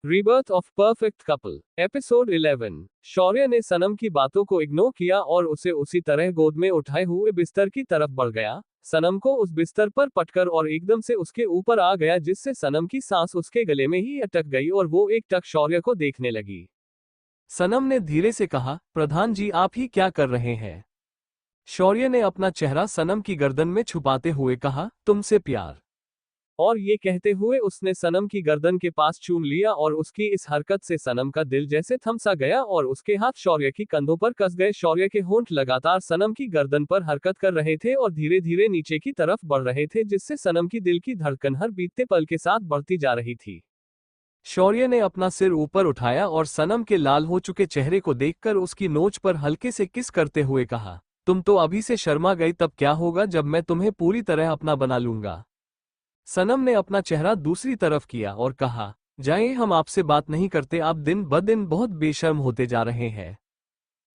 Rebirth of perfect couple episode 11। शौर्य ने सनम की बातों को इग्नोर किया और उसे उसी तरह गोद में उठाए हुए बिस्तर की तरफ बढ़ गया। सनम को उस बिस्तर पर पटकर और एकदम से उसके ऊपर आ गया, जिससे सनम की सांस उसके गले में ही अटक गई और वो एक टक शौर्य को देखने लगी। सनम ने धीरे से कहा, प्रधान जी आप ही क्या कर रहे हैं? शौर्य ने अपना चेहरा सनम की गर्दन में छुपाते हुए कहा, तुमसे प्यार। और ये कहते हुए उसने सनम की गर्दन के पास चूम लिया और उसकी इस हरकत से सनम का दिल जैसे थम सा गया और उसके हाथ शौर्य की कंधों पर कस गए। शौर्य के होंठ लगातार सनम की गर्दन पर हरकत कर रहे थे और धीरे धीरे नीचे की तरफ बढ़ रहे थे, जिससे सनम की दिल की धड़कन हर बीतते पल के साथ बढ़ती जा रही थी। शौर्य ने अपना सिर ऊपर उठाया और सनम के लाल हो चुके चेहरे को देखकर उसकी नोच पर हल्के से किस करते हुए कहा, तुम तो अभी से शर्मा गई, तब क्या होगा जब मैं तुम्हें पूरी तरह अपना बना लूंगा। सनम ने अपना चेहरा दूसरी तरफ किया और कहा, जाइए हम आपसे बात नहीं करते, आप दिन ब दिन बहुत बेशर्म होते जा रहे हैं।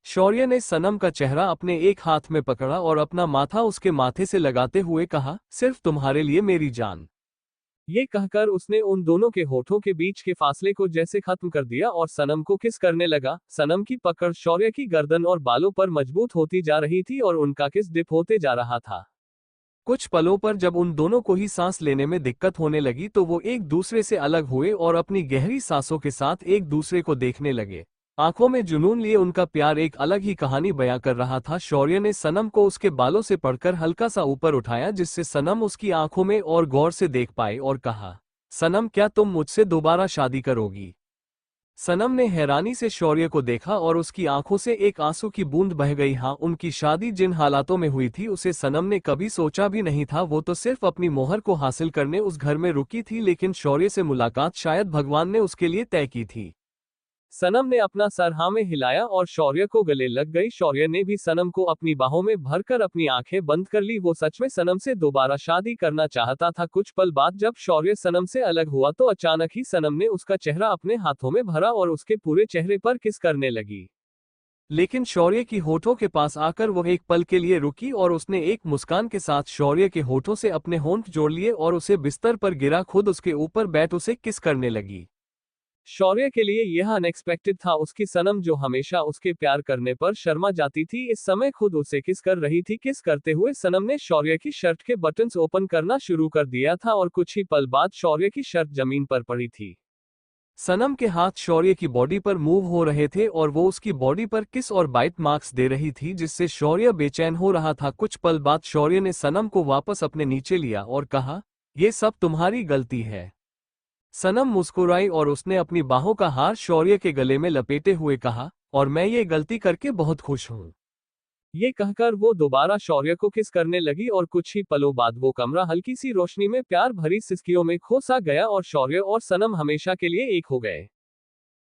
शौर्य ने सनम का चेहरा अपने एक हाथ में पकड़ा और अपना माथा उसके माथे से लगाते हुए कहा, सिर्फ तुम्हारे लिए मेरी जान। ये कहकर उसने उन दोनों के होठों के बीच के फासले को जैसे खत्म कर दिया और सनम को किस करने लगा। सनम की पकड़ शौर्य की गर्दन और बालों पर मजबूत होती जा रही थी और उनका किस डिप होते जा रहा था। कुछ पलों पर जब उन दोनों को ही सांस लेने में दिक्कत होने लगी तो वो एक दूसरे से अलग हुए और अपनी गहरी सांसों के साथ एक दूसरे को देखने लगे। आंखों में जुनून लिए उनका प्यार एक अलग ही कहानी बयां कर रहा था। शौर्य ने सनम को उसके बालों से पकड़कर हल्का सा ऊपर उठाया, जिससे सनम उसकी आंखों में और गौर से देख पाए और कहा, सनम क्या तुम मुझसे दोबारा शादी करोगी? सनम ने हैरानी से शौर्य को देखा और उसकी आंखों से एक आंसू की बूंद बह गई। हाँ, उनकी शादी जिन हालातों में हुई थी उसे सनम ने कभी सोचा भी नहीं था। वो तो सिर्फ अपनी मोहर को हासिल करने उस घर में रुकी थी, लेकिन शौर्य से मुलाकात शायद भगवान ने उसके लिए तय की थी। सनम ने अपना सर हाँ में हिलाया और शौर्य को गले लग गई। शौर्य ने भी सनम को अपनी बाहों में भरकर अपनी आंखें बंद कर ली। वो सच में सनम से दोबारा शादी करना चाहता था। कुछ पल बाद जब शौर्य सनम से अलग हुआ तो अचानक ही सनम ने उसका चेहरा अपने हाथों में भरा और उसके पूरे चेहरे पर किस करने लगी। लेकिन शौर्य की होठों के पास आकर वो एक पल के लिए रुकी और उसने एक मुस्कान के साथ शौर्य के होठों से अपने होंठ जोड़ लिए और उसे बिस्तर पर गिरा खुद उसके ऊपर बैठ उसे किस करने लगी। शौर्य के लिए यह अनएक्सपेक्टेड था। उसकी सनम जो हमेशा उसके प्यार करने पर शर्मा जाती थी, इस समय खुद उसे किस कर रही थी। किस करते हुए सनम ने शौर्य की शर्ट के बटन्स ओपन करना शुरू कर दिया था और कुछ ही पल बाद शौर्य की शर्ट जमीन पर पड़ी थी। सनम के हाथ शौर्य की बॉडी पर मूव हो रहे थे और वो उसकी बॉडी पर किस और बाइट मार्क्स दे रही थी, जिससे शौर्य बेचैन हो रहा था। कुछ पल बाद शौर्य ने सनम को वापस अपने नीचे लिया और कहा, ये सब तुम्हारी गलती है। सनम मुस्कुराई और उसने अपनी बाहों का हार शौर्य के गले में लपेटे हुए कहा, और मैं ये गलती करके बहुत खुश हूँ। ये कहकर वो दोबारा शौर्य को किस करने लगी और कुछ ही पलों बाद वो कमरा हल्की सी रोशनी में प्यार भरी सिसकियों में खो सा गया और शौर्य और सनम हमेशा के लिए एक हो गए।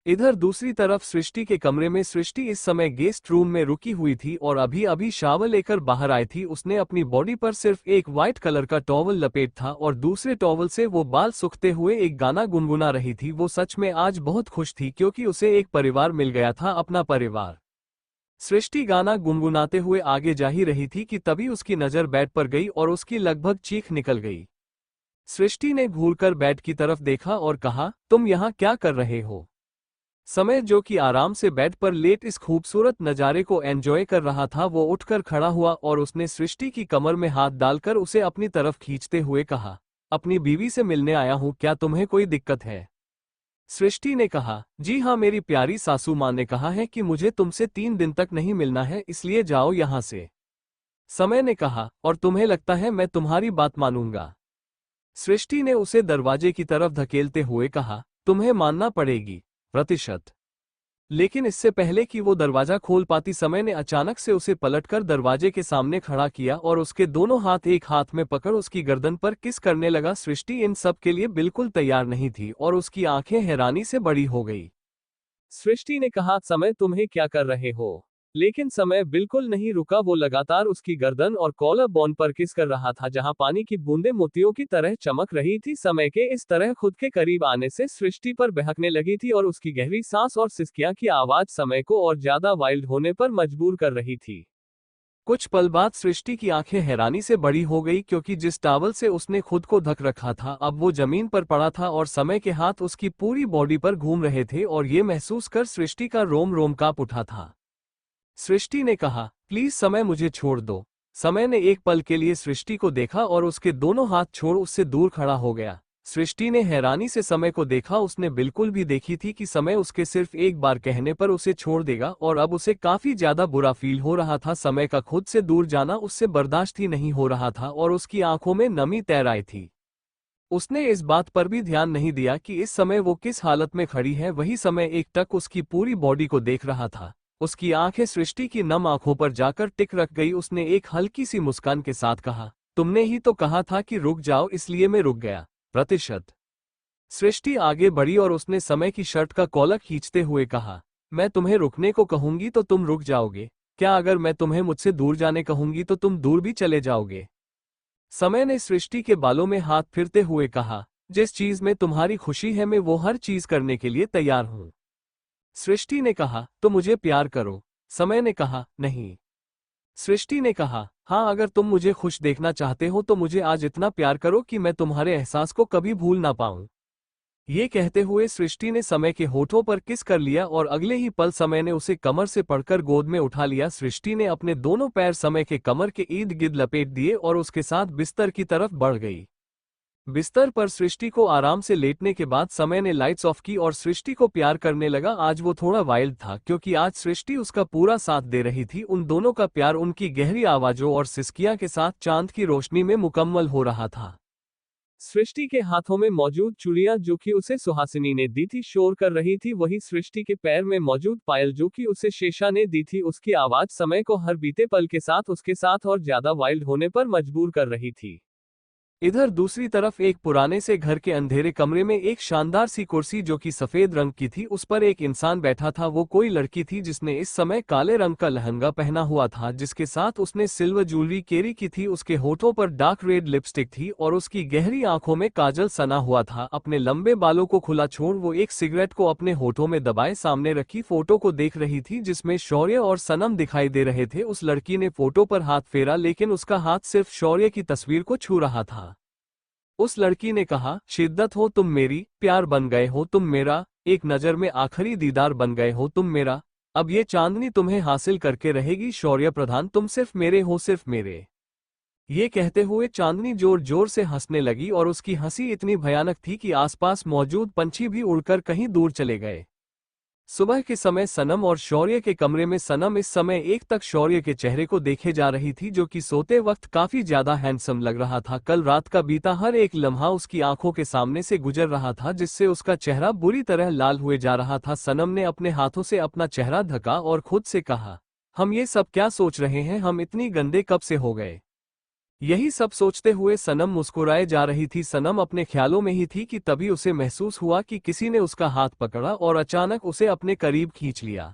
इधर दूसरी तरफ सृष्टि के कमरे में सृष्टि इस समय गेस्ट रूम में रुकी हुई थी और अभी अभी शावर लेकर बाहर आई थी। उसने अपनी बॉडी पर सिर्फ एक व्हाइट कलर का टॉवल लपेट था और दूसरे टॉवल से वो बाल सूखते हुए एक गाना गुनगुना रही थी। वो सच में आज बहुत खुश थी क्योंकि उसे एक परिवार मिल गया था, अपना परिवार। सृष्टि गाना गुनगुनाते हुए आगे जा ही रही थी कि तभी उसकी नजर बेड पर गई और उसकी लगभग चीख निकल गई। सृष्टि ने घूरकर बेड की तरफ देखा और कहा, तुम यहाँ क्या कर रहे हो? समय जो कि आराम से बेड पर लेट इस खूबसूरत नज़ारे को एंजॉय कर रहा था, वो उठकर खड़ा हुआ और उसने सृष्टि की कमर में हाथ डालकर उसे अपनी तरफ खींचते हुए कहा, अपनी बीवी से मिलने आया हूँ, क्या तुम्हें कोई दिक्कत है? सृष्टि ने कहा, जी हाँ, मेरी प्यारी सासू माँ ने कहा है कि मुझे तुमसे 3 दिन तक नहीं मिलना है, इसलिए जाओ यहाँ से। समय ने कहा, और तुम्हें लगता है मैं तुम्हारी बात मानूंगा? सृष्टि ने उसे दरवाजे की तरफ धकेलते हुए कहा, तुम्हें मानना पड़ेगी, प्रतिशत। लेकिन इससे पहले कि वो दरवाजा खोल पाती, समय ने अचानक से उसे पलटकर दरवाजे के सामने खड़ा किया और उसके दोनों हाथ एक हाथ में पकड़ उसकी गर्दन पर किस करने लगा। सृष्टि इन सब के लिए बिल्कुल तैयार नहीं थी और उसकी आंखें हैरानी से बड़ी हो गई। सृष्टि ने कहा, समय तुम्हें क्या कर रहे हो? लेकिन समय बिल्कुल नहीं रुका। वो लगातार उसकी गर्दन और कॉलर बोन पर किस कर रहा था, जहां पानी की बूंदें मोतियों की तरह चमक रही थी। समय के इस तरह खुद के करीब आने से सृष्टि पर बहकने लगी थी और उसकी गहरी सांस और सिसकियां की आवाज समय को और ज्यादा वाइल्ड होने पर मजबूर कर रही थी। कुछ पल बाद सृष्टि की आंखें हैरानी से बड़ी हो गई क्योंकि जिस टॉवल से उसने खुद को ढक रखा था अब वो जमीन पर पड़ा था और समय के हाथ उसकी पूरी बॉडी पर घूम रहे थे और ये महसूस कर सृष्टि का रोम रोम कांप उठा था। सृष्टि ने कहा, प्लीज समय मुझे छोड़ दो। समय ने एक पल के लिए सृष्टि को देखा और उसके दोनों हाथ छोड़ उससे दूर खड़ा हो गया। सृष्टि ने हैरानी से समय को देखा, उसने बिल्कुल भी देखी थी कि समय उसके सिर्फ एक बार कहने पर उसे छोड़ देगा और अब उसे काफी ज्यादा बुरा फील हो रहा था। समय का खुद से दूर जाना उससे बर्दाश्त ही नहीं हो रहा था और उसकी आंखों में नमी तैर आई थी। उसने इस बात पर भी ध्यान नहीं दिया कि इस समय वो किस हालत में खड़ी है। वही समय एक टक उसकी पूरी बॉडी को देख रहा था। उसकी आंखें सृष्टि की नम आंखों पर जाकर टिक रख गई। उसने एक हल्की सी मुस्कान के साथ कहा, तुमने ही तो कहा था कि रुक जाओ, इसलिए मैं रुक गया। प्रतिशत। सृष्टि आगे बढ़ी और उसने समय की शर्ट का कॉलर खींचते हुए कहा, मैं तुम्हें रुकने को कहूंगी तो तुम रुक जाओगे, क्या अगर मैं तुम्हें मुझसे दूर जाने कहूंगी तो तुम दूर भी चले जाओगे? समय ने सृष्टि के बालों में हाथ फिरते हुए कहा, जिस चीज में तुम्हारी खुशी है मैं वो हर चीज करने के लिए तैयार हूं। सृष्टि ने कहा, तो मुझे प्यार करो। समय ने कहा, नहीं। सृष्टि ने कहा, हाँ, अगर तुम मुझे खुश देखना चाहते हो तो मुझे आज इतना प्यार करो कि मैं तुम्हारे एहसास को कभी भूल ना पाऊं। ये कहते हुए सृष्टि ने समय के होठों पर किस कर लिया और अगले ही पल समय ने उसे कमर से पकड़कर गोद में उठा लिया। सृष्टि ने अपने दोनों पैर समय के कमर के इर्द गिर्द लपेट दिए और उसके साथ बिस्तर की तरफ बढ़ गई। बिस्तर पर सृष्टि को आराम से लेटने के बाद समय ने लाइट्स ऑफ की और सृष्टि को प्यार करने लगा। आज वो थोड़ा वाइल्ड था क्योंकि आज सृष्टि उसका पूरा साथ दे रही थी। उन दोनों का प्यार उनकी गहरी आवाजों और सिसकियां के साथ चांद की रोशनी में मुकम्मल हो रहा था। सृष्टि के हाथों में मौजूद चूड़ियां जो कि उसे सुहासिनी ने दी थी शोर कर रही थी, वही सृष्टि के पैर में मौजूद पायल जो कि उसे शेषा ने दी थी, उसकी आवाज समय को हर बीते पल के साथ उसके साथ और ज्यादा वाइल्ड होने पर मजबूर कर रही थी। इधर दूसरी तरफ एक पुराने से घर के अंधेरे कमरे में एक शानदार सी कुर्सी जो कि सफेद रंग की थी, उस पर एक इंसान बैठा था। वो कोई लड़की थी जिसने इस समय काले रंग का लहंगा पहना हुआ था, जिसके साथ उसने सिल्वर ज्वेलरी कैरी की थी। उसके होठों पर डार्क रेड लिपस्टिक थी और उसकी गहरी आंखों में काजल सना हुआ था। अपने लंबे बालों को खुला छोड़ वो एक सिगरेट को अपने होठों में दबाए सामने रखी फोटो को देख रही थी जिसमें शौर्य और सनम दिखाई दे रहे थे। उस लड़की ने फोटो पर हाथ फेरा लेकिन उसका हाथ सिर्फ शौर्य की तस्वीर को छू रहा था। उस लड़की ने कहा, शिद्दत हो तुम मेरी, प्यार बन गए हो तुम मेरा, एक नजर में आखिरी दीदार बन गए हो तुम मेरा, अब ये चांदनी तुम्हें हासिल करके रहेगी शौर्य प्रधान, तुम सिर्फ मेरे हो, सिर्फ मेरे। ये कहते हुए चांदनी जोर जोर से हंसने लगी और उसकी हंसी इतनी भयानक थी कि आसपास मौजूद पंछी भी उड़कर कहीं दूर चले गए। सुबह के समय सनम और शौर्य के कमरे में सनम इस समय एक तक शौर्य के चेहरे को देखे जा रही थी जो कि सोते वक्त काफी ज्यादा हैंडसम लग रहा था। कल रात का बीता हर एक लम्हा उसकी आंखों के सामने से गुजर रहा था जिससे उसका चेहरा बुरी तरह लाल हुए जा रहा था। सनम ने अपने हाथों से अपना चेहरा ढका और खुद से कहा, हम ये सब क्या सोच रहे हैं, हम इतनी गंदे कब से हो गए? यही सब सोचते हुए सनम मुस्कुराए जा रही थी। सनम अपने ख्यालों में ही थी कि तभी उसे महसूस हुआ कि किसी ने उसका हाथ पकड़ा और अचानक उसे अपने करीब खींच लिया।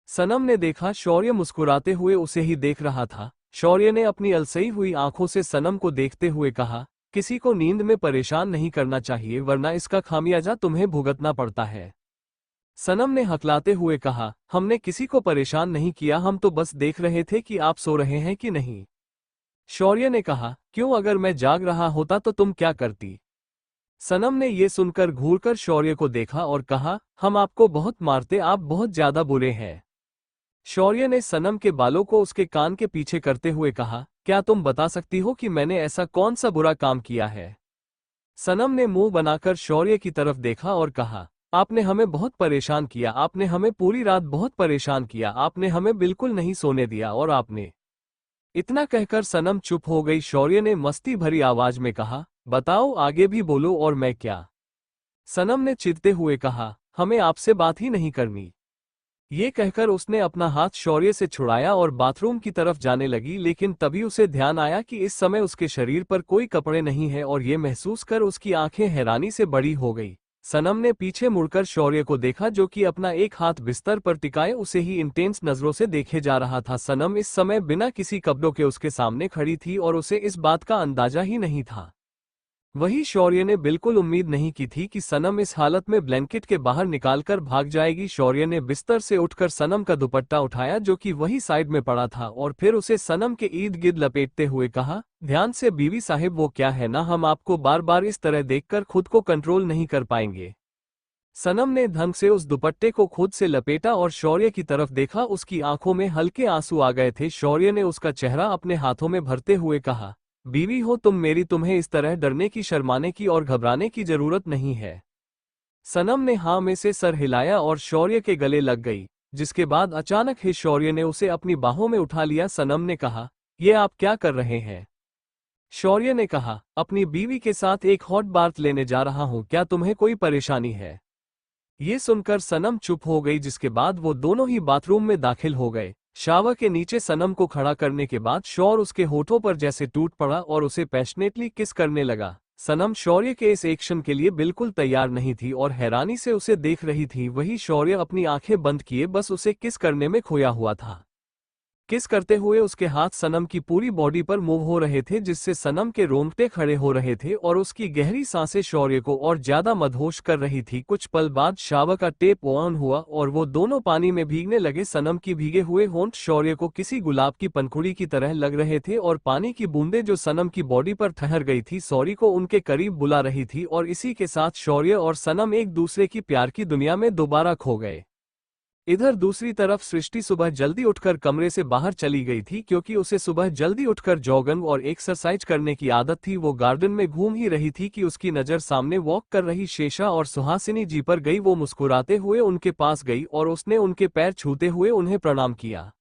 सनम ने देखा शौर्य मुस्कुराते हुए उसे ही देख रहा था। शौर्य ने अपनी अलसई हुई आंखों से सनम को देखते हुए कहा, किसी को नींद में परेशान नहीं करना चाहिए वरना इसका खामियाजा तुम्हें भुगतना पड़ता है। सनम ने हकलाते हुए कहा, हमने किसी को परेशान नहीं किया, हम तो बस देख रहे थे कि आप सो रहे हैं कि नहीं। शौर्य ने कहा, क्यों, अगर मैं जाग रहा होता तो तुम क्या करती? सनम ने ये सुनकर घूरकर शौर्य को देखा और कहा, हम आपको बहुत मारते, आप बहुत ज्यादा बुरे हैं। शौर्य ने सनम के बालों को उसके कान के पीछे करते हुए कहा, क्या तुम बता सकती हो कि मैंने ऐसा कौन सा बुरा काम किया है? सनम ने मुंह बनाकर शौर्य की तरफ देखा और कहा, आपने हमें बहुत परेशान किया, आपने हमें पूरी रात बहुत परेशान किया, आपने हमें बिल्कुल नहीं सोने दिया और आपने। इतना कहकर सनम चुप हो गई। शौर्य ने मस्ती भरी आवाज में कहा, बताओ, आगे भी बोलो और मैं क्या? सनम ने चिढ़ते हुए कहा, हमें आपसे बात ही नहीं करनी। ये कहकर उसने अपना हाथ शौर्य से छुड़ाया और बाथरूम की तरफ जाने लगी, लेकिन तभी उसे ध्यान आया कि इस समय उसके शरीर पर कोई कपड़े नहीं है और ये महसूस कर उसकी आंखें हैरानी से बड़ी हो गई। सनम ने पीछे मुड़कर शौर्य को देखा जो कि अपना एक हाथ बिस्तर पर टिकाए उसे ही इंटेंस नजरों से देखे जा रहा था। सनम इस समय बिना किसी कपड़ों के उसके सामने खड़ी थी और उसे इस बात का अंदाजा ही नहीं था। वही शौर्य ने बिल्कुल उम्मीद नहीं की थी कि सनम इस हालत में ब्लैंकेट के बाहर निकालकर भाग जाएगी। शौर्य ने बिस्तर से उठकर सनम का दुपट्टा उठाया जो कि वही साइड में पड़ा था और फिर उसे सनम के इर्द गिर्द लपेटते हुए कहा, ध्यान से बीवी साहिब, वो क्या है ना, हम आपको बार बार इस तरह देखकर खुद को कंट्रोल नहीं कर पाएंगे। सनम ने ढंग से उस दुपट्टे को खुद से लपेटा और शौर्य की तरफ देखा। उसकी आंखों में हल्के आंसू आ गए थे। शौर्य ने उसका चेहरा अपने हाथों में भरते हुए कहा, बीवी हो तुम मेरी, तुम्हें इस तरह डरने की, शर्माने की और घबराने की जरूरत नहीं है। सनम ने हाँ में से सर हिलाया और शौर्य के गले लग गई, जिसके बाद अचानक ही शौर्य ने उसे अपनी बाहों में उठा लिया। सनम ने कहा, ये आप क्या कर रहे हैं? शौर्य ने कहा, अपनी बीवी के साथ एक हॉट बाथ लेने जा रहा हूं, क्या तुम्हें कोई परेशानी है? ये सुनकर सनम चुप हो गई, जिसके बाद वो दोनों ही बाथरूम में दाखिल हो गए। शावर के नीचे सनम को खड़ा करने के बाद शौर्य उसके होठों पर जैसे टूट पड़ा और उसे पैशनेटली किस करने लगा। सनम शौर्य के इस एक्शन के लिए बिल्कुल तैयार नहीं थी और हैरानी से उसे देख रही थी। वही शौर्य अपनी आंखें बंद किए बस उसे किस करने में खोया हुआ था। किस करते हुए उसके हाथ सनम की पूरी बॉडी पर मूव हो रहे थे, जिससे सनम के रोंगटे खड़े हो रहे थे और उसकी गहरी सांसें शौर्य को और ज्यादा मदहोश कर रही थी। कुछ पल बाद शावर का टेप ऑन हुआ और वो दोनों पानी में भीगने लगे। सनम की भीगे हुए होंठ शौर्य को किसी गुलाब की पंखुड़ी की तरह लग रहे थे और पानी की बूंदें जो सनम की बॉडी पर ठहर गई थी शौर्य को उनके करीब बुला रही थी और इसी के साथ शौर्य और सनम एक दूसरे की प्यार की दुनिया में दोबारा खो गए। इधर दूसरी तरफ सृष्टि सुबह जल्दी उठकर कमरे से बाहर चली गई थी, क्योंकि उसे सुबह जल्दी उठकर जॉगिंग और एक्सरसाइज करने की आदत थी। वो गार्डन में घूम ही रही थी कि उसकी नज़र सामने वॉक कर रही शेषा और सुहासिनी जी पर गई। वो मुस्कुराते हुए उनके पास गई और उसने उनके पैर छूते हुए उन्हें प्रणाम किया।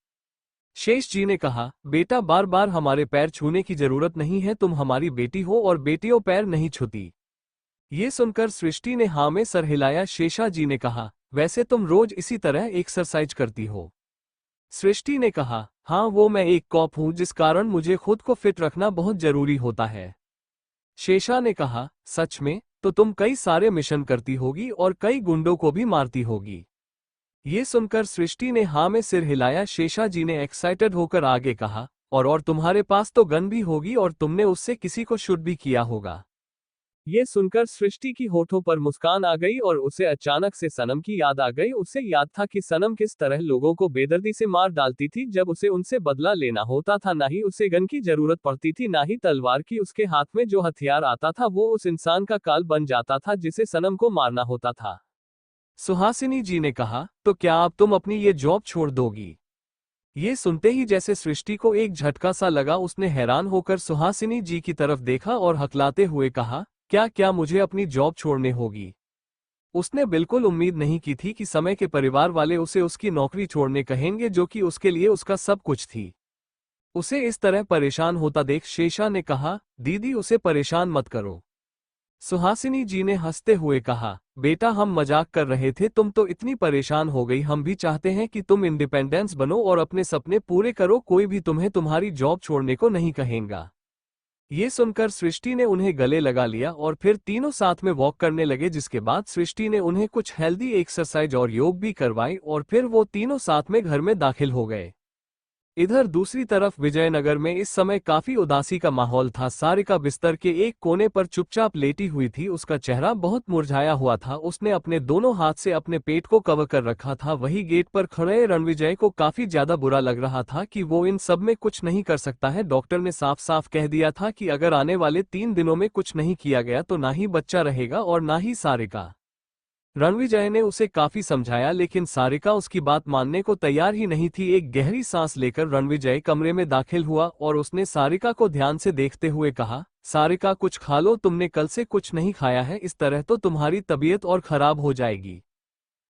शेष जी ने कहा, बेटा बार बार हमारे पैर छूने की जरूरत नहीं है, तुम हमारी बेटी हो और बेटियों पैर नहीं छूती। ये सुनकर सृष्टि ने हाँ में सर हिलाया। शेषा जी ने कहा, वैसे तुम रोज इसी तरह एक्सरसाइज करती हो? सृष्टि ने कहा, हाँ, वो मैं एक कॉप हूं जिस कारण मुझे खुद को फिट रखना बहुत जरूरी होता है। शेषा ने कहा, सच में? तो तुम कई सारे मिशन करती होगी और कई गुंडों को भी मारती होगी। ये सुनकर सृष्टि ने हाँ में सिर हिलाया। शेषा जी ने एक्साइटेड होकर आगे कहा, और तुम्हारे पास तो गन भी होगी और तुमने उससे किसी को शूट भी किया होगा। ये सुनकर सृष्टि की होठों पर मुस्कान आ गई और उसे अचानक से सनम की याद आ गई। उसे याद था कि सनम किस तरह लोगों को बेदर्दी से मार डालती थी जब उसे उनसे बदला लेना होता था। ना ही उसे गन की जरूरत पड़ती थी, ना ही तलवार की। उसके हाथ में जो हथियार आता था वो उस इंसान का काल बन जाता था जिसे सनम को मारना होता था। सुहासिनी जी ने कहा, तो क्या अब तुम अपनी ये जॉब छोड़ दोगी? ये सुनते ही जैसे सृष्टि को एक झटका सा लगा। उसने हैरान होकर सुहासिनी जी की तरफ देखा और हकलाते हुए कहा, क्या क्या मुझे अपनी जॉब छोड़ने होगी? उसने बिल्कुल उम्मीद नहीं की थी कि समय के परिवार वाले उसे उसकी नौकरी छोड़ने कहेंगे, जो कि उसके लिए उसका सब कुछ थी। उसे इस तरह परेशान होता देख शेषा ने कहा, दीदी उसे परेशान मत करो। सुहासिनी जी ने हंसते हुए कहा, बेटा हम मजाक कर रहे थे, तुम तो इतनी परेशान हो गई। हम भी चाहते हैं कि तुम इंडिपेंडेंस बनो और अपने सपने पूरे करो, कोई भी तुम्हें तुम्हारी जॉब छोड़ने को नहीं कहेगा। ये सुनकर सृष्टि ने उन्हें गले लगा लिया और फिर तीनों साथ में वॉक करने लगे, जिसके बाद सृष्टि ने उन्हें कुछ हेल्दी एक्सरसाइज और योग भी करवाई और फिर वो तीनों साथ में घर में दाखिल हो गए। इधर दूसरी तरफ विजयनगर में इस समय काफी उदासी का माहौल था। सारिका बिस्तर के एक कोने पर चुपचाप लेटी हुई थी। उसका चेहरा बहुत मुरझाया हुआ था। उसने अपने दोनों हाथ से अपने पेट को कवर कर रखा था। वही गेट पर खड़े रणविजय को काफी ज्यादा बुरा लग रहा था कि वो इन सब में कुछ नहीं कर सकता है। डॉक्टर ने साफ साफ कह दिया था कि अगर आने वाले 3 दिनों में कुछ नहीं किया गया तो ना ही बच्चा रहेगा और ना ही सारिका। रणविजय ने उसे काफी समझाया, लेकिन सारिका उसकी बात मानने को तैयार ही नहीं थी। एक गहरी सांस लेकर रणविजय कमरे में दाखिल हुआ और उसने सारिका को ध्यान से देखते हुए कहा, सारिका कुछ खा लो, तुमने कल से कुछ नहीं खाया है, इस तरह तो तुम्हारी तबीयत और खराब हो जाएगी।